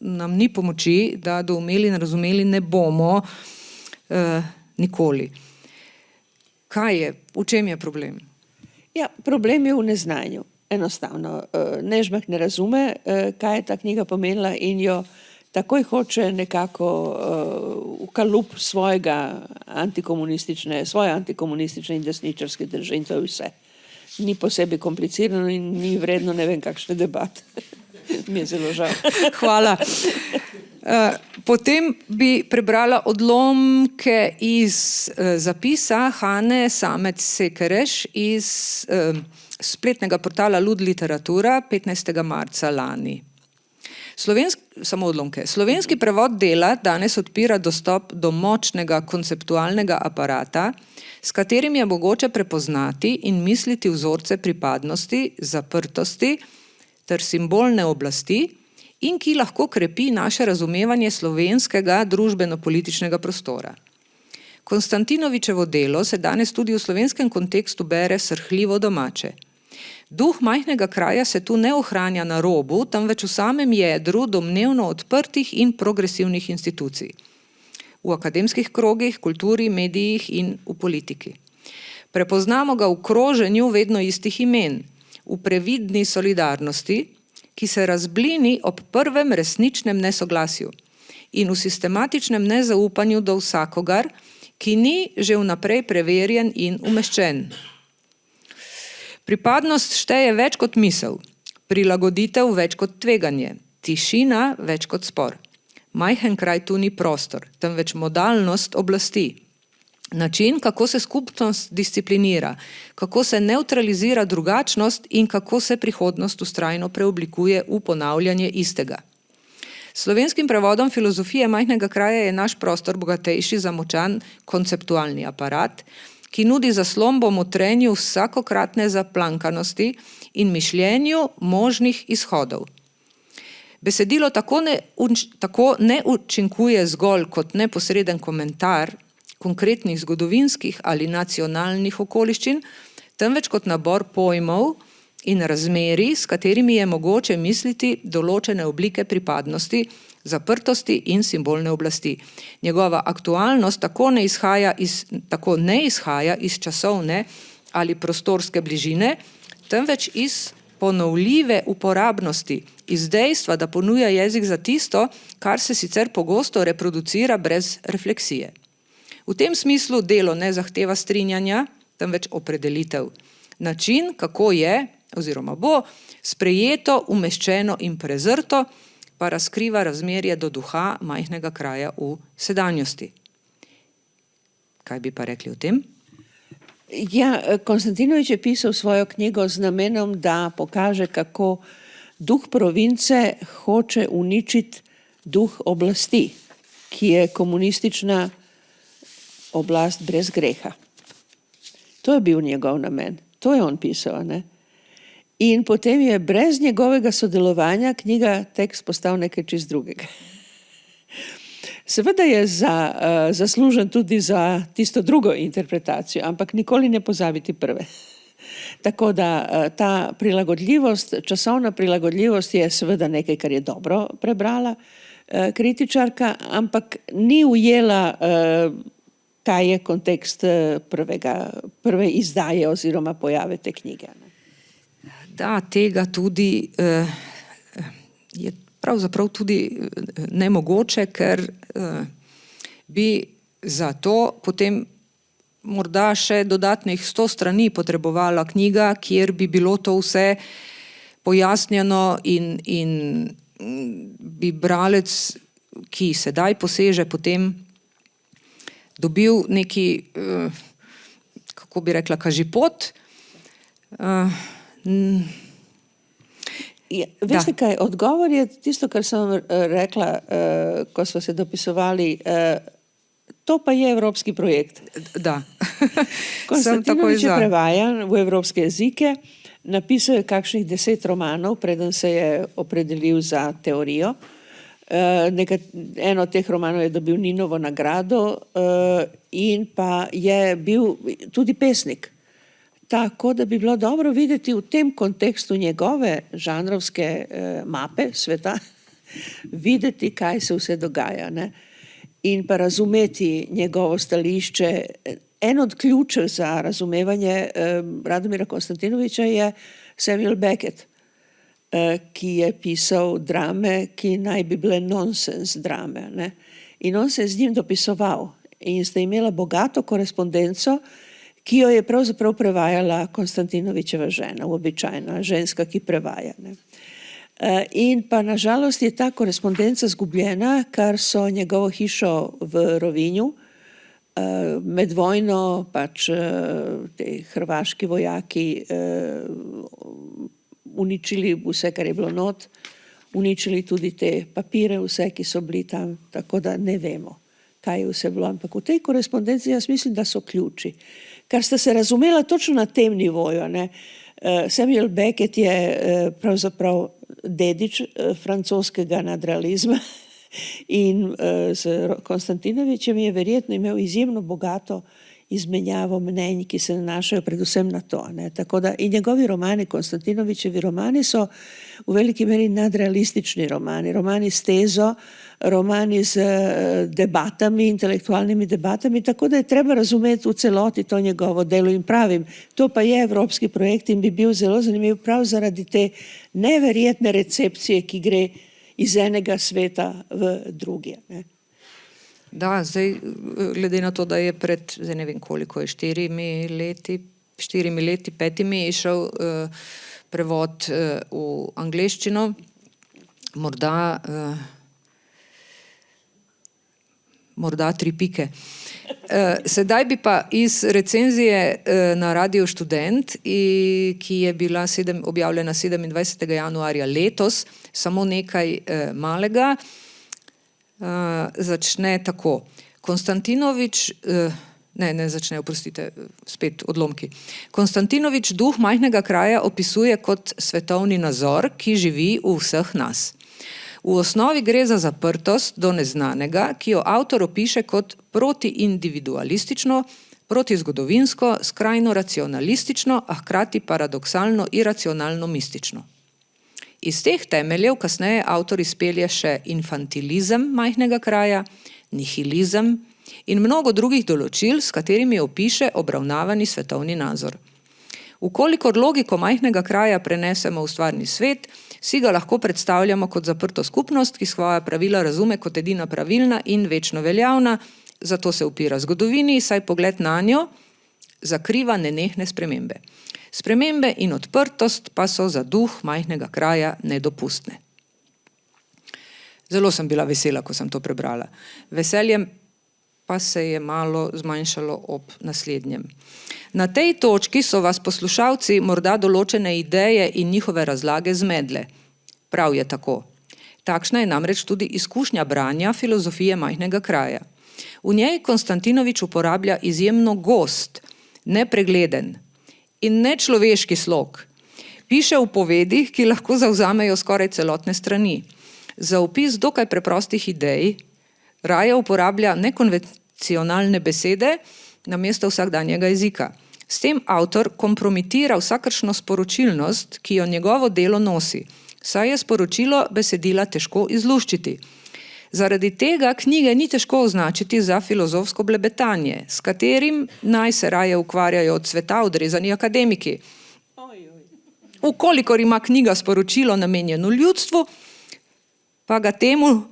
nam ni pomoči, da doumeli in razumeli ne bomo nikoli. Kaj je? V čem je problem? Ja, problem je v neznanju. Enostavno. Nežmah ne razume, kaj je ta knjiga pomenila in jo takoj hoče nekako v kalup svoje antikomunistične in desničarske drže in to je vse. Ni posebej komplicirano in ni vredno ne vem kakšne debate. Mi je zelo žal. Hvala. Potem bi prebrala odlomke iz zapisa Hane Samec-Sekereš iz spletnega portala Lud Literatura 15. marca lani. Samo odlomke. Slovenski prevod dela danes odpira dostop do močnega konceptualnega aparata, s katerim je mogoče prepoznati in misliti vzorce pripadnosti, zaprtosti ter simbolne oblasti in ki lahko krepi naše razumevanje slovenskega družbeno-političnega prostora. Konstantinovičevo delo se danes tudi v slovenskem kontekstu bere srhljivo domače. Duh majhnega kraja se tu ne ohranja na robu, temveč v samem jedru domnevno odprtih in progresivnih institucij. V akademskih krogih, kulturi, medijih in v politiki. Prepoznamo ga v kroženju vedno istih imen, v previdni solidarnosti, ki se razblini ob prvem resničnem nesoglasju in v sistematičnem nezaupanju do vsakogar, ki ni že vnaprej preverjen in umeščen. Pripadnost šteje več kot misel, prilagoditev več kot tveganje, tišina več kot spor. Majhen kraj tu ni prostor, temveč modalnost oblasti. Način, kako se skupnost disciplinira, kako se neutralizira drugačnost in kako se prihodnost vztrajno preoblikuje v ponavljanje istega. S slovenskim prevodom filozofije majhnega kraja je naš prostor bogatejši za močan konceptualni aparat, ki nudi zaslombo motrenju vsakokratne zaplankanosti in mišljenju možnih izhodov. Besedilo tako ne učinkuje zgolj kot neposreden komentar konkretnih zgodovinskih ali nacionalnih okoliščin, temveč kot nabor pojmov in razmerij, s katerimi je mogoče misliti določene oblike pripadnosti, zaprtosti in simbolne oblasti. Njegova aktualnost tako ne izhaja iz časovne ali prostorske bližine, temveč iz ponovljive uporabnosti, iz dejstva, da ponuja jezik za tisto, kar se sicer pogosto reproducira brez refleksije. V tem smislu delo ne zahteva strinjanja, temveč opredelitev. Način, kako je oziroma bo sprejeto, umeščeno in prezrto, pa razkriva razmerje do duha majhnega kraja v sedanjosti. Kaj bi pa rekli o tem? Ja, Konstantinovič je pisal svojo knjigo z namenom, da pokaže, kako duh province hoče uničiti duh oblasti, ki je komunistična oblast brez greha. To je bil njegov namen. To je on pisal, ne? In potem je brez njegovega sodelovanja knjiga, tekst postal nekaj čist drugega. Seveda je zaslužen tudi za tisto drugo interpretacijo, ampak nikoli ne pozabiti prve. Tako da ta prilagodljivost, časovna prilagodljivost je seveda nekaj, kar je dobro prebrala kritičarka, ampak ni ujela, kaj je kontekst prve izdaje oziroma pojave te knjige. Da, tega tudi je pravzaprav tudi nemogoče, ker bi za to potem morda še dodatnih 100 strani potrebovala knjiga, kjer bi bilo to vse pojasnjeno in bi bralec, ki sedaj poseže, potem dobil neki, kako bi rekla, kažipot. Veste kaj, odgovor je tisto, kar sem rekla, ko smo se dopisovali, to pa je evropski projekt. Da. Konstantinovič je prevajan v evropske jezike, napisal je kakšnih 10 romanov, preden se je opredelil za teorijo. Eno od teh romanov je dobil Ninovo nagrado in pa je bil tudi pesnik. Tako da bi bilo dobro videti v tem kontekstu njegove žanrovske mape sveta, videti, kaj se vse dogaja, ne? In pa razumeti njegovo stališče. En od ključev za razumevanje Radomira Konstantinoviča je Samuel Beckett, ki je pisal drame, ki naj bi bile nonsens drame, ne? In on se je z njim dopisoval in sta imela bogato korespondenco, ki jo je pravzaprav prevajala Konstantinovičeva žena, običajna ženska, ki prevaja, ne. In pa nažalost je ta korespondenca zgubljena, kar so njegovo hišo v Rovinju med vojno pač te hrvaški vojaki uničili vse, kar je bilo not, uničili tudi te papire, vse, ki so bili tam, tako da ne vemo, kaj je vse bilo. Ampak v tej korespondenci jaz mislim, da so ključi. Kar sta se razumela točno na tem nivoju, ne. Samuel Beckett je pravzaprav dedič francoskega nadrealizma in s Konstantinovičem je verjetno imel izjemno bogato izmenjavo mnenj, ki se nanašajo predvsem na to, ne. Tako da in njegovi romani, Konstantinovičevi romani so v veliki meri nadrealistični romani, romani s tezo, romani z debatami, intelektualnimi debatami, tako da je treba razumeti v celoti to njegovo delo in pravim, to pa je evropski projekt in bi bil zelo zanimiv prav zaradi te neverjetne recepcije, ki gre iz enega sveta v drugi, ne. Da, zdaj glede na to, da je pred, zdaj ne vem koliko je, 4 leti, 5 išel prevod v angleščino, morda 3 pike. Sedaj bi pa iz recenzije na Radiu Študent, ki je bila objavljena 27. januarja letos, samo nekaj malega. Začne tako. Konstantinovič, spet odlomki. Konstantinovič duh majhnega kraja opisuje kot svetovni nazor, ki živi v vseh nas. V osnovi gre za zaprtost do neznanega, ki jo avtor opiše kot protiindividualistično, protizgodovinsko, skrajno racionalistično, a hkrati paradoksalno iracionalno mistično. Iz teh temeljev kasneje avtor izpelje še infantilizem majhnega kraja, nihilizem in mnogo drugih določil, s katerimi opiše obravnavani svetovni nazor. Ukolikor logiko majhnega kraja prenesemo v stvarni svet, si ga lahko predstavljamo kot zaprto skupnost, ki svoja pravila razume kot edina pravilna in večno veljavna, zato se upira zgodovini, saj pogled nanjo zakriva nenehne spremembe. Spremembe in odprtost pa so za duh majhnega kraja nedopustne. Zelo sem bila vesela, ko sem to prebrala. Veseljem pa se je malo zmanjšalo ob naslednjem. Na tej točki so vas poslušalci morda določene ideje in njihove razlage zmedle. Prav je tako. Takšna je namreč tudi izkušnja branja filozofije majhnega kraja. V njej Konstantinovič uporablja izjemno gost, nepregleden in nečloveški slog. Piše v povedih, ki lahko zavzamejo skoraj celotne strani. Za opis dokaj preprostih idej raje uporablja nekonvencionalne besede namesto vsakdanjega jezika. S tem avtor kompromitira vsakršno sporočilnost, ki jo njegovo delo nosi, saj je sporočilo besedila težko izluščiti. Zaradi tega knjige ni težko označiti za filozofsko blebetanje, s katerim naj se raje ukvarjajo od sveta odrezani akademiki. Ukolikor ima knjiga sporočilo namenjeno ljudstvu, pa ga temu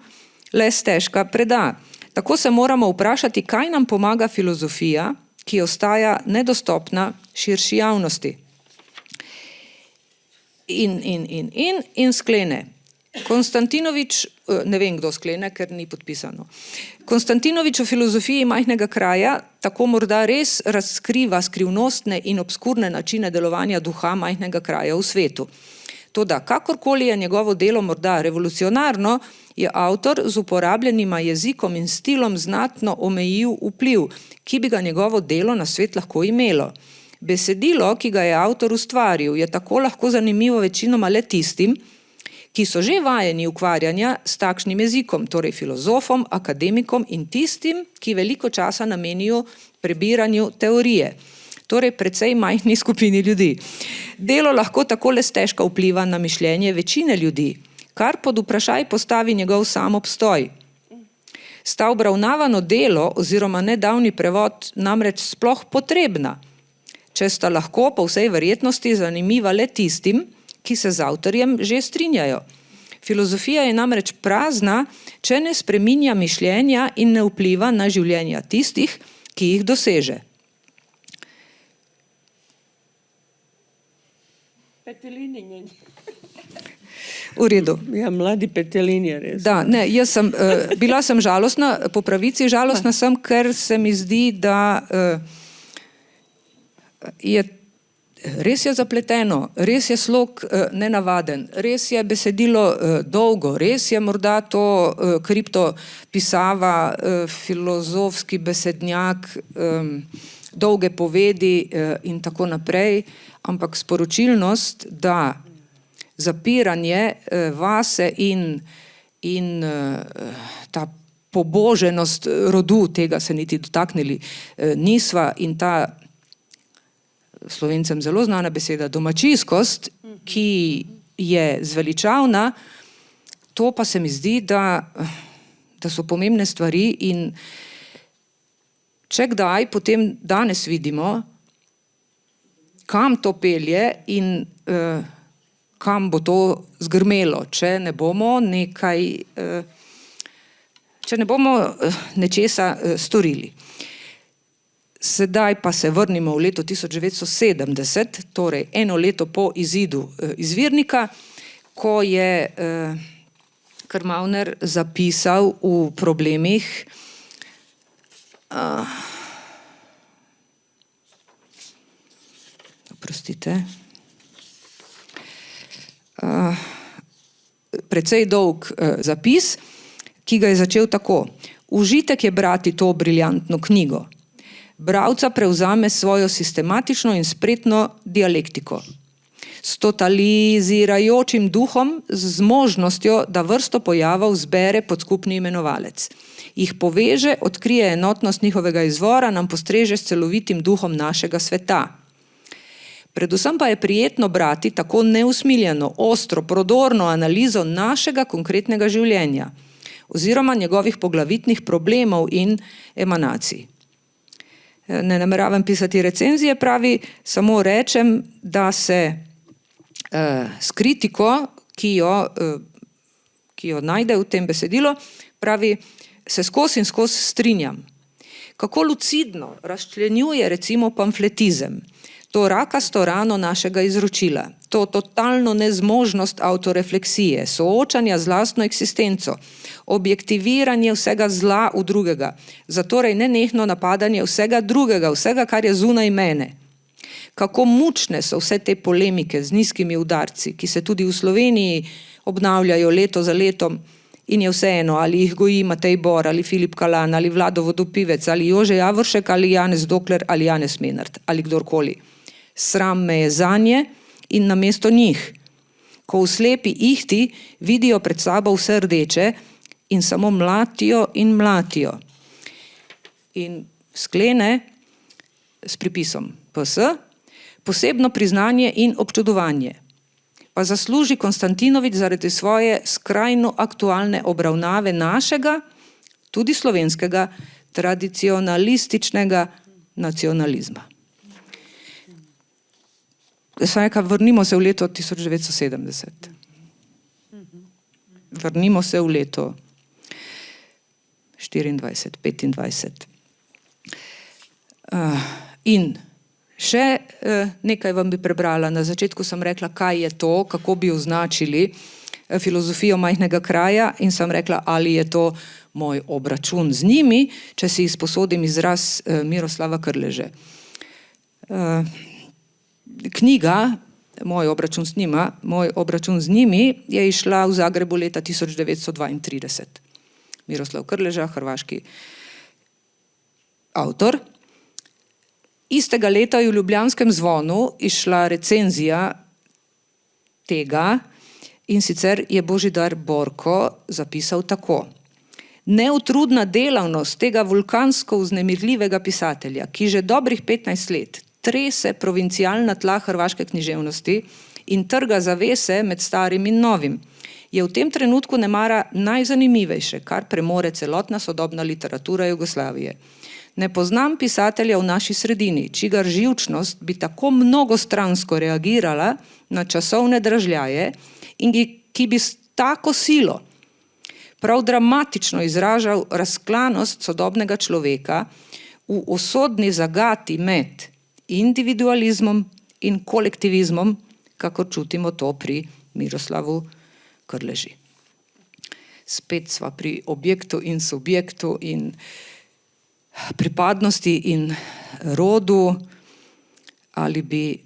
le stežka preda. Tako se moramo vprašati, kaj nam pomaga filozofija, ki ostaja nedostopna širši javnosti. In sklene. Konstantinovič, ne vem, kdo sklene, ker ni podpisano. Konstantinovič o filozofiji majhnega kraja tako morda res razkriva skrivnostne in obskurne načine delovanja duha majhnega kraja v svetu. Toda, kakorkoli je njegovo delo morda revolucionarno, je avtor z uporabljenima jezikom in stilom znatno omejil vpliv, ki bi ga njegovo delo na svet lahko imelo. Besedilo, ki ga je avtor ustvaril, je tako lahko zanimivo večinoma le tistim, ki so že vajeni ukvarjanja s takšnim jezikom, torej filozofom, akademikom in tistim, ki veliko časa namenijo prebiranju teorije, torej precej majhni skupini ljudi. Delo lahko tako le stežka vpliva na mišljenje večine ljudi, kar pod vprašaj postavi njegov sam obstoj. Sta obravnavano delo oziroma nedavni prevod namreč sploh potrebna, če sta lahko po vsej verjetnosti zanimiva le tistim, ki se z avtorjem že strinjajo. Filozofija je namreč prazna, če ne spreminja mišljenja in ne vpliva na življenja tistih, ki jih doseže. Petelinjenje. V redu. Ja, mladi Petelinje, res. Da, ne, jaz sem, bila sem žalostna, po pravici žalostna sem, ker se mi zdi, da res je zapleteno, res je slog nenavaden, res je besedilo dolgo, res je morda to kriptopisava, filozofski besednjak, dolge povedi in tako naprej, ampak sporočilnost, da zapiranje vase in ta poboženost rodu, tega se niti dotaknili nisva, in ta Slovencem zelo znana beseda domačijskost, ki je zveličavna, to pa se mi zdi, da so pomembne stvari, in če kdaj, potem danes vidimo, kam to pelje in kam bo to zgrmelo, če ne bomo nečesa storili. Sedaj pa se vrnimo v leto 1970, torej eno leto po izidu izvirnika, ko je Krmavner zapisal v problemih precej dolg zapis, ki ga je začel tako. Užitek je brati to briljantno knjigo. Bralca prevzame svojo sistematično in spretno dialektiko. S totalizirajočim duhom, z možnostjo, da vrsto pojavov zbere pod skupni imenovalec. Jih poveže, odkrije enotnost njihovega izvora, nam postreže s celovitim duhom našega sveta. Predvsem pa je prijetno brati tako neusmiljeno, ostro, prodorno analizo našega konkretnega življenja oziroma njegovih poglavitnih problemov in emanacij. ne nameravam pisati recenzije, pravi, samo rečem, da se s kritiko, ki jo najde v tem besedilu, pravi, se skozi in skozi strinjam. Kako lucidno razčlenjuje recimo pamfletizem, to rakasto rano našega izročila, to totalno nezmožnost autorefleksije, soočanja z lastno eksistenco, objektiviranje vsega zla v drugega, zatorej nenehno napadanje vsega drugega, vsega, kar je zunaj mene. Kako mučne so vse te polemike z nizkimi udarci, ki se tudi v Sloveniji obnavljajo leto za letom, in je vseeno, ali jih goji Matej Bor, ali Filip Kalan, ali Vlado Vodopivec, ali Jože Javoršek, ali Janez Dokler, ali Janez Menart, ali kdorkoli. Sram me je zanje in namesto njih, ko v slepi ihti vidijo pred sabo vse rdeče in samo mlatijo in mlatijo. In sklene s pripisom PS, posebno priznanje in občudovanje. Pa zasluži Konstantinovič zaradi svoje skrajno aktualne obravnave našega, tudi slovenskega, tradicionalističnega nacionalizma. Vrnimo se v leto 1970. Vrnimo se v leto 24, 25. In še nekaj vam bi prebrala. Na začetku sem rekla, kaj je to, kako bi označili filozofijo majhnega kraja in sem rekla, ali je to moj obračun z njimi, če si izposodim izraz Miroslava Krleže. Knjiga, moj obračun z njimi, je išla v Zagrebu leta 1932. Miroslav Krleža, hrvaški avtor. Istega leta je v Ljubljanskem zvonu išla recenzija tega in sicer je Božidar Borko zapisal tako. Neutrudna delavnost tega vulkansko vznemirljivega pisatelja, ki že dobrih 15 let trese provincialna tla hrvaške književnosti in trga zavese med starim in novim, je v tem trenutku nemara najzanimivejše, kar premore celotna sodobna literatura Jugoslavije. Ne poznam pisatelja v naši sredini, čigar živčnost bi tako mnogostransko reagirala na časovne dražljaje in ki bi s tako silo prav dramatično izražal razklanost sodobnega človeka v usodni zagati med individualizmom in kolektivizmom, kakor čutimo to pri Miroslavu Krleži. Spet sva pri objektu in subjektu in pripadnosti in rodu, ali bi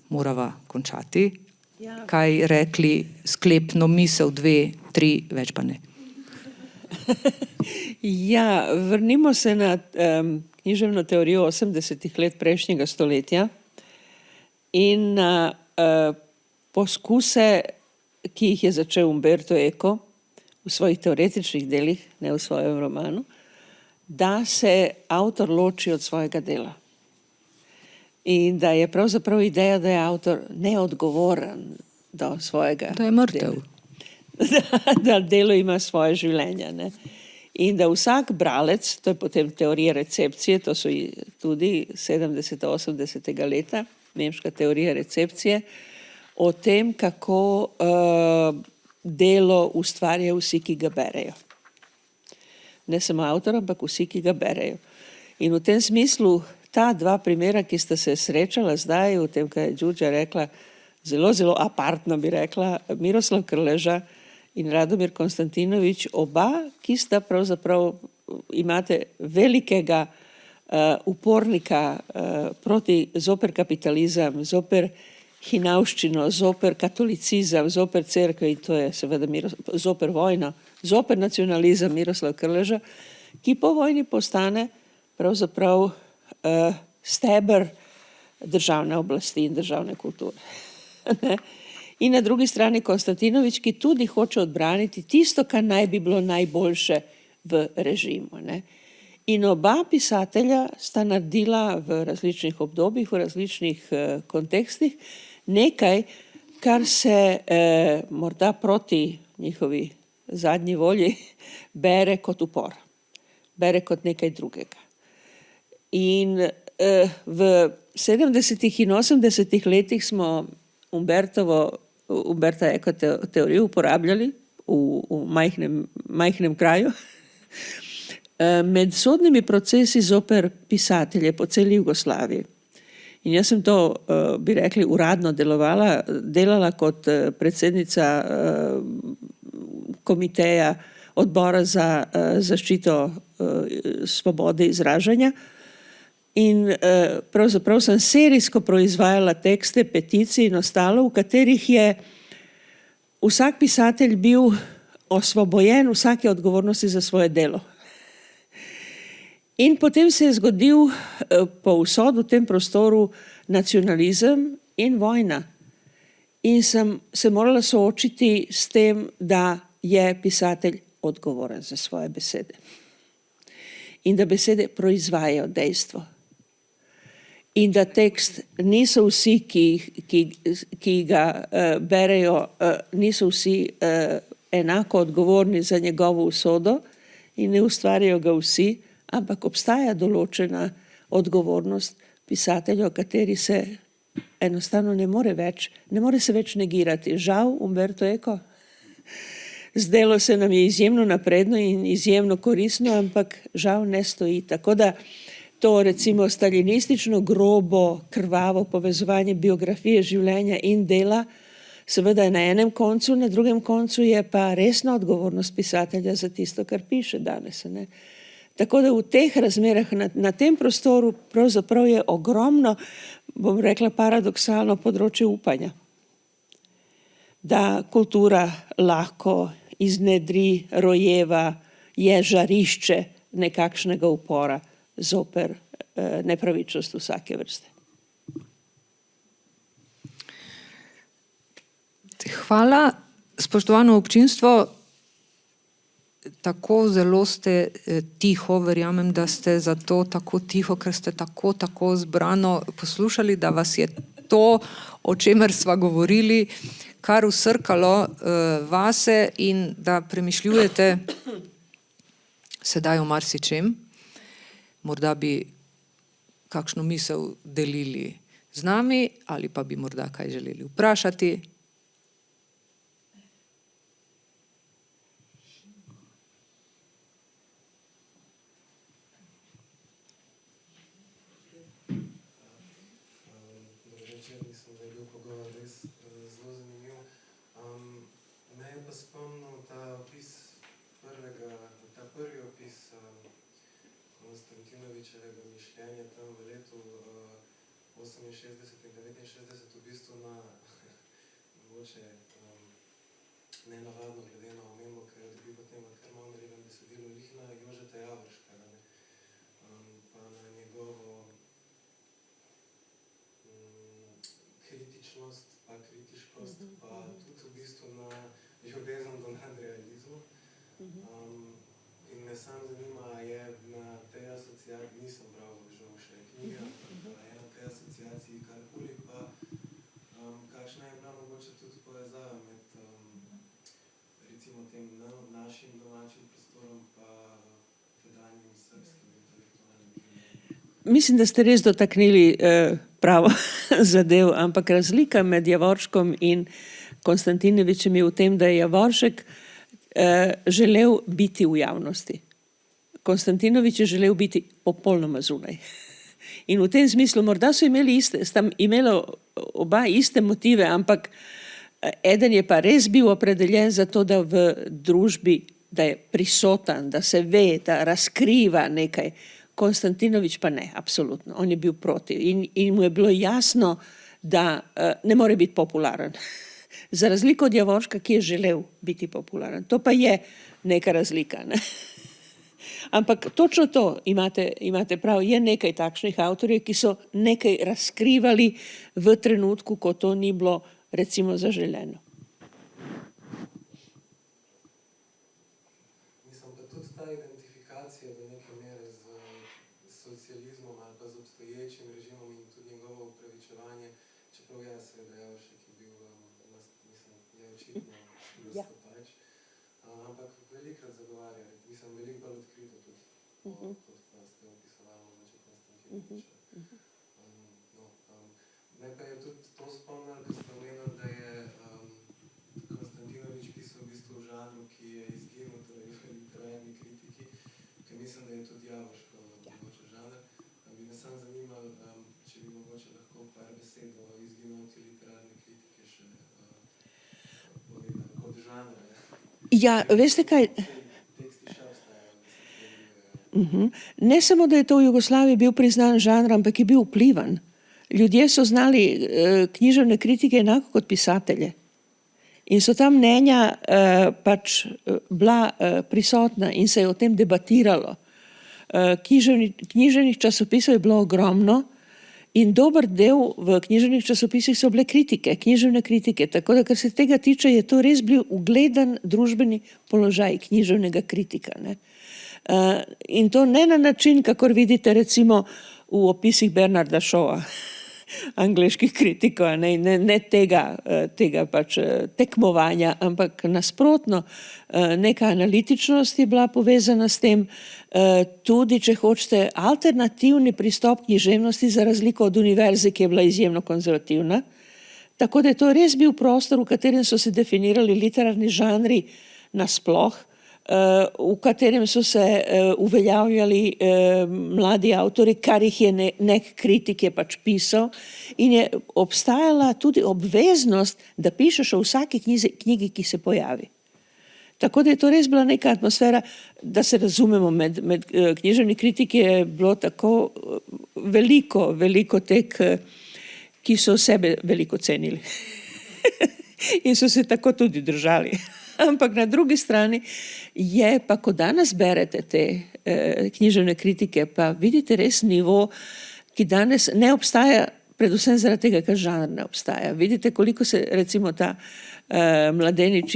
morava končati? Ja. Kaj rekli, sklepno misel 2, 3, več pa ne. Ja, vrnimo se na književno teorijo 80 let prejšnjega stoletja in na poskuse, ki jih je začel Umberto Eco v svojih teoretičnih delih, ne v svojem romanu, da se avtor loči od svojega dela. In da je pravzaprav ideja, da je avtor neodgovoren do svojega da je mrtev. Da delo ima svoje življenje. Ne? In da vsak bralec, to je potem teorija recepcije, to so tudi 70-80 leta, nemška teorija recepcije, o tem, kako delo ustvarja vsi, ki ga berejo. Ne samo avtor, ampak vsi, ki ga berejo. In v tem smislu ta dva primera, ki sta se srečala zdaj, v tem, kaj je Đurđa rekla, zelo, zelo apartno bi rekla, Miroslav Krleža in Radomir Konstantinovič, oba, ki sta pravzaprav, imate velikega upornika zoper kapitalizem, zoper hinavščino, zoper katolicizem, zoper cerkev, in to je seveda zoper vojno, zoper nacionalizem Miroslav Krleža, ki po vojni postane pravzaprav steber državne oblasti in državne kulture. In na drugi strani Konstantinovič, ki tudi hoče odbraniti tisto, kar naj bi bilo najboljše v režimu. Ne? In oba pisatelja sta naredila v različnih obdobjih, v različnih kontekstih nekaj, kar se morda proti njihovi zadnji volji bere kot upor, bere kot nekaj drugega. In v 70. in 80. letih smo Umberta Eco teorijo uporabljali v majhnem kraju med sodnimi procesi zoper pisatelje po celi Jugoslaviji. In jaz sem to, bi rekli, uradno delala kot predsednica komiteja odbora za zaščito svobode izražanja. In pravzaprav sem serijsko proizvajala tekste, peticij in ostalo, v katerih je vsak pisatelj bil osvobojen vsake odgovornosti za svoje delo. In potem se je zgodil povsod v tem prostoru nacionalizem in vojna. In sem se morala soočiti s tem, da je pisatelj odgovoren za svoje besede. In da besede proizvajajo dejstvo. In da tekst niso vsi, ki ga berejo, niso vsi enako odgovorni za njegovo usodo in ne ustvarjajo ga vsi, ampak obstaja določena odgovornost pisatelja, o kateri se enostavno ne more se več negirati. Žal, Umberto Eco, zdelo se nam je izjemno napredno in izjemno koristno, ampak žal ne stoji. Tako da to recimo stalinistično, grobo, krvavo povezovanje biografije, življenja in dela, seveda je na enem koncu, na drugem koncu je pa resna odgovornost pisatelja za tisto, kar piše danes. Ne? Tako da v teh razmerah, na tem prostoru pravzaprav je ogromno, bom rekla paradoksalno, področje upanja. Da kultura lahko iznedri, rojeva, je žarišče nekakšnega upora zoper nepravičnost vsake vrste. Hvala, spoštovano občinstvo. Tako zelo ste tiho, verjamem, da ste zato tako tiho, ker ste tako zbrano poslušali, da vas je to, o čemer sva govorili, kar vsrkalo vase in da premišljujete sedaj o marsičem. Morda bi kakšno misel delili z nami ali pa bi morda kaj želeli vprašati. Konstantinovičevega mišljenja tam v letu 68 in 69 v bistvu na mogoče nenavadno glede na omembo, ker dobi potem v kar Malmerjevem besedilu lihna Jožeta Javorškega, pa na njegovo kritičnost, pa kritiškost, pa tudi v bistvu na ljubezen do nadrealizmu. In me sam zanima, je na tej asociaciji, nisem bral žal še knjiga, je na tej asociaciji karkoli, pa kakšna je bila mogoče tudi povezava med recimo tem našim domačim prostorom pa tedanjim srbskim intelektualnim življenjem. Mislim, da ste res dotaknili pravo zadev, ampak razlika med Javorškom in Konstantinovičem je v tem, da je Javoršek želel biti v javnosti. Konstantinovič je želel biti popolnoma zunaj. In v tem smislu morda so imeli oba iste motive, ampak eden je pa res bil opredeljen za to, da v družbi, da je prisoten, da se ve, da razkriva nekaj. Konstantinovič pa ne, absolutno. On je bil proti in mu je bilo jasno, da ne more biti popularen. Za razliko od Javorška, ki je želel biti popularen. To pa je neka razlika. Ne? Ampak točno to imate prav. Je nekaj takšnih avtorjev, ki so nekaj razkrivali v trenutku, ko to ni bilo recimo zaželeno. Mislim, pa tudi ta identifikacija do neke mere z socializmom ali pa z obstoječim režimom in tudi njegovo upravičevanje, čeprav seveda Javoršek je bil, mislim, je očitno nastopač, ampak velikrat zagovarja, mislim, veliko bolj odkrito tudi, kot pa ste opisovali mogoče Konstantinoviča. Ne pa je tudi to spomnil, ko ste omenili, da je Konstantinovič pisal v bistvu v žanru, ki je izginil, torej v literarni kritiki, ker mislim, da je tudi Javorško mogoče žanr. Bi me samo zanimalo, če bi mogoče lahko par besed o izginotju literarne kritike še povedali kot žanra. Ja, veste kaj? Teksti še obstajajo. Ne samo, da je to v Jugoslaviji bil priznan žanr, ampak je bil vplivan. Ljudje so znali književne kritike enako kot pisatelje. In so ta mnenja pač bila prisotna in se je o tem debatiralo. Književnih časopisov je bilo ogromno in dober del v književnih časopisih so bile kritike, književne kritike. Tako da, kar se tega tiče, je to res bil ugledan družbeni položaj književnega kritika. Ne? In to ne na način, kakor vidite recimo v opisih Bernarda Shawa, angleških kritikov, ne tega pač tekmovanja, ampak nasprotno, neka analitičnost je bila povezana s tem, tudi, če hočete, alternativni pristop književnosti za razliko od univerze, ki je bila izjemno konzervativna. Tako da je to res bil prostor, v katerem so se definirali literarni žanri nasploh, v katerem so se uveljavljali mladi avtori, kar jih je nek kritik je pač pisal, in je obstajala tudi obveznost, da pišeš o vsaki knjigi, ki se pojavi. Tako da je to res bila neka atmosfera, da se razumemo, med književni kritiki je bilo tako veliko tek, ki so sebe veliko cenili. In so se tako tudi držali. Ampak na drugi strani je pa, ko danes berete te književne kritike, pa vidite res nivo, ki danes ne obstaja, predvsem zaradi tega, ker žanr ne obstaja. Vidite, koliko se recimo ta mladenič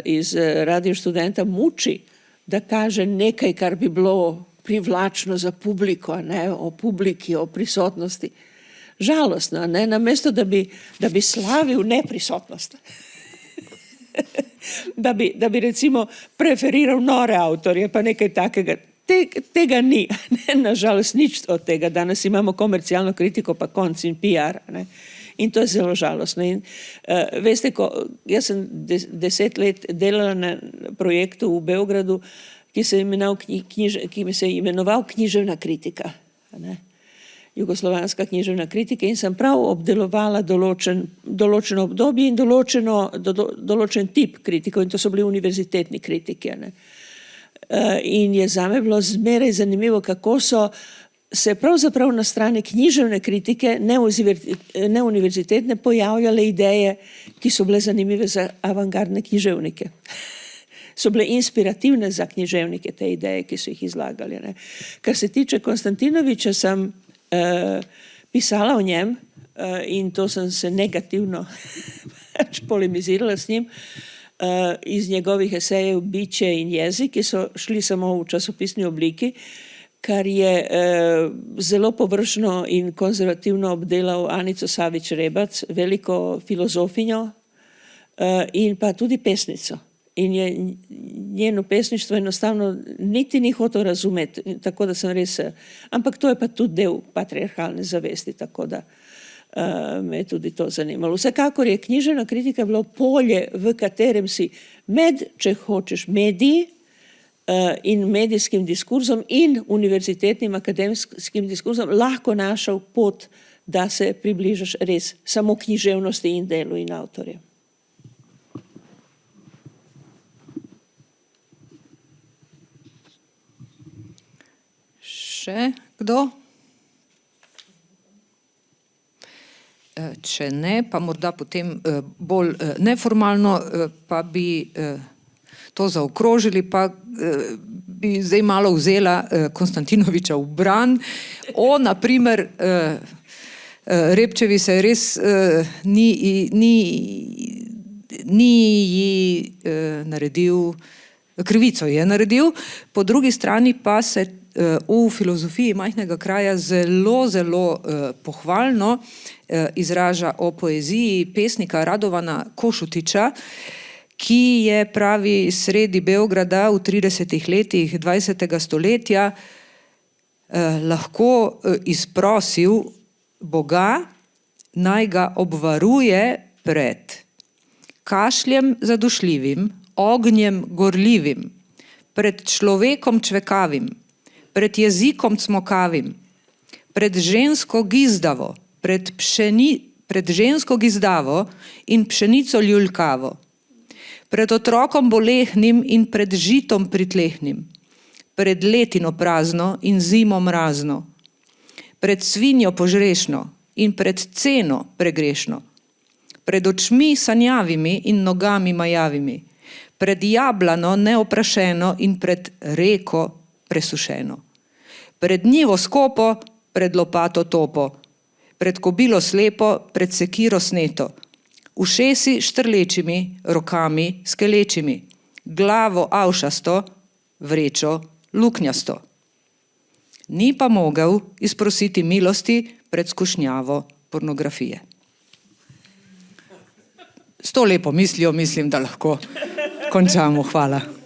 iz Radio Študenta muči, da kaže nekaj, kar bi bilo privlačno za publiko, ne, o publiki, o prisotnosti. Žalostno, ne, namesto da bi slavil neprisotnost. Da bi recimo preferiral nore avtorje, pa nekaj takega. Tega ni, nažalost nič od tega. Danes imamo komercialno kritiko, pa konc in PR. Ne? In to je zelo žalostno. In, veste, jaz sem 10 let delala na projektu v Beogradu, ki se je imenoval Književna kritika. Ne? Jugoslovanska književna kritika, in sem prav obdelovala določeno obdobje in določen tip kritikov, in to so bili univerzitetni kritiki. Ne? In je zame bilo zmeraj zanimivo, kako so se pravzaprav na strani književne kritike, ne univerzitetne, pojavljale ideje, ki so bile zanimive za avantgardne književnike. So bile inspirativne za književnike te ideje, ki so jih izlagali. Ne? Kar se tiče Konstantinoviča, sem pisala o njem in to sem se negativno polemizirala s njim iz njegovih esejev Biće in jezik, ki so šli samo v časopisni obliki, kar je zelo površno in konzervativno obdelal Anico Savič Rebac, veliko filozofinjo in pa tudi pesnico. In je njeno pesništvo enostavno niti ni hotel razumeti, tako da sem res, ampak to je pa tudi del patriarhalne zavesti, tako da me je tudi to zanimalo. Vsekakor je književna kritika bilo polje, v katerem si če hočeš, mediji in medijskim diskurzom in univerzitetnim akademskim diskurzom lahko našel pot, da se približaš res samo književnosti in delu in avtorjem. Še kdo? Če ne, pa morda potem bolj neformalno, pa bi to zaokrožili, pa bi zdaj malo vzela Konstantinoviča v bran. Na primer, Repčevi se res ni naredil, krivico je naredil, po drugi strani pa se v filozofiji majhnega kraja zelo pohvalno izraža o poeziji pesnika Radovana Košutiča, ki je, pravi, sredi Beograda v 30 letih 20. stoletja lahko izprosil Boga, naj ga obvaruje pred kašljem zadušljivim, ognjem gorljivim, pred človekom čvekavim, pred jezikom cmokavim, pred žensko gizdavo, pred žensko gizdavo in pšenico ljuljkavo, pred otrokom bolehnim in pred žitom pritlehnim, pred letino prazno in zimo mrazno, pred svinjo požrešno in pred ceno pregrešno, pred očmi sanjavimi in nogami majavimi, pred jablano neoprašeno in pred reko presušeno, pred njivo skopo, pred lopato topo, pred kobilo slepo, pred sekiro sneto, ušesi štrlečimi, rokami skelečimi, glavo avšasto, vrečo luknjasto. Ni pa mogel izprositi milosti pred skušnjavo pornografije. S to lepo mislijo mislim, da lahko končamo. Hvala.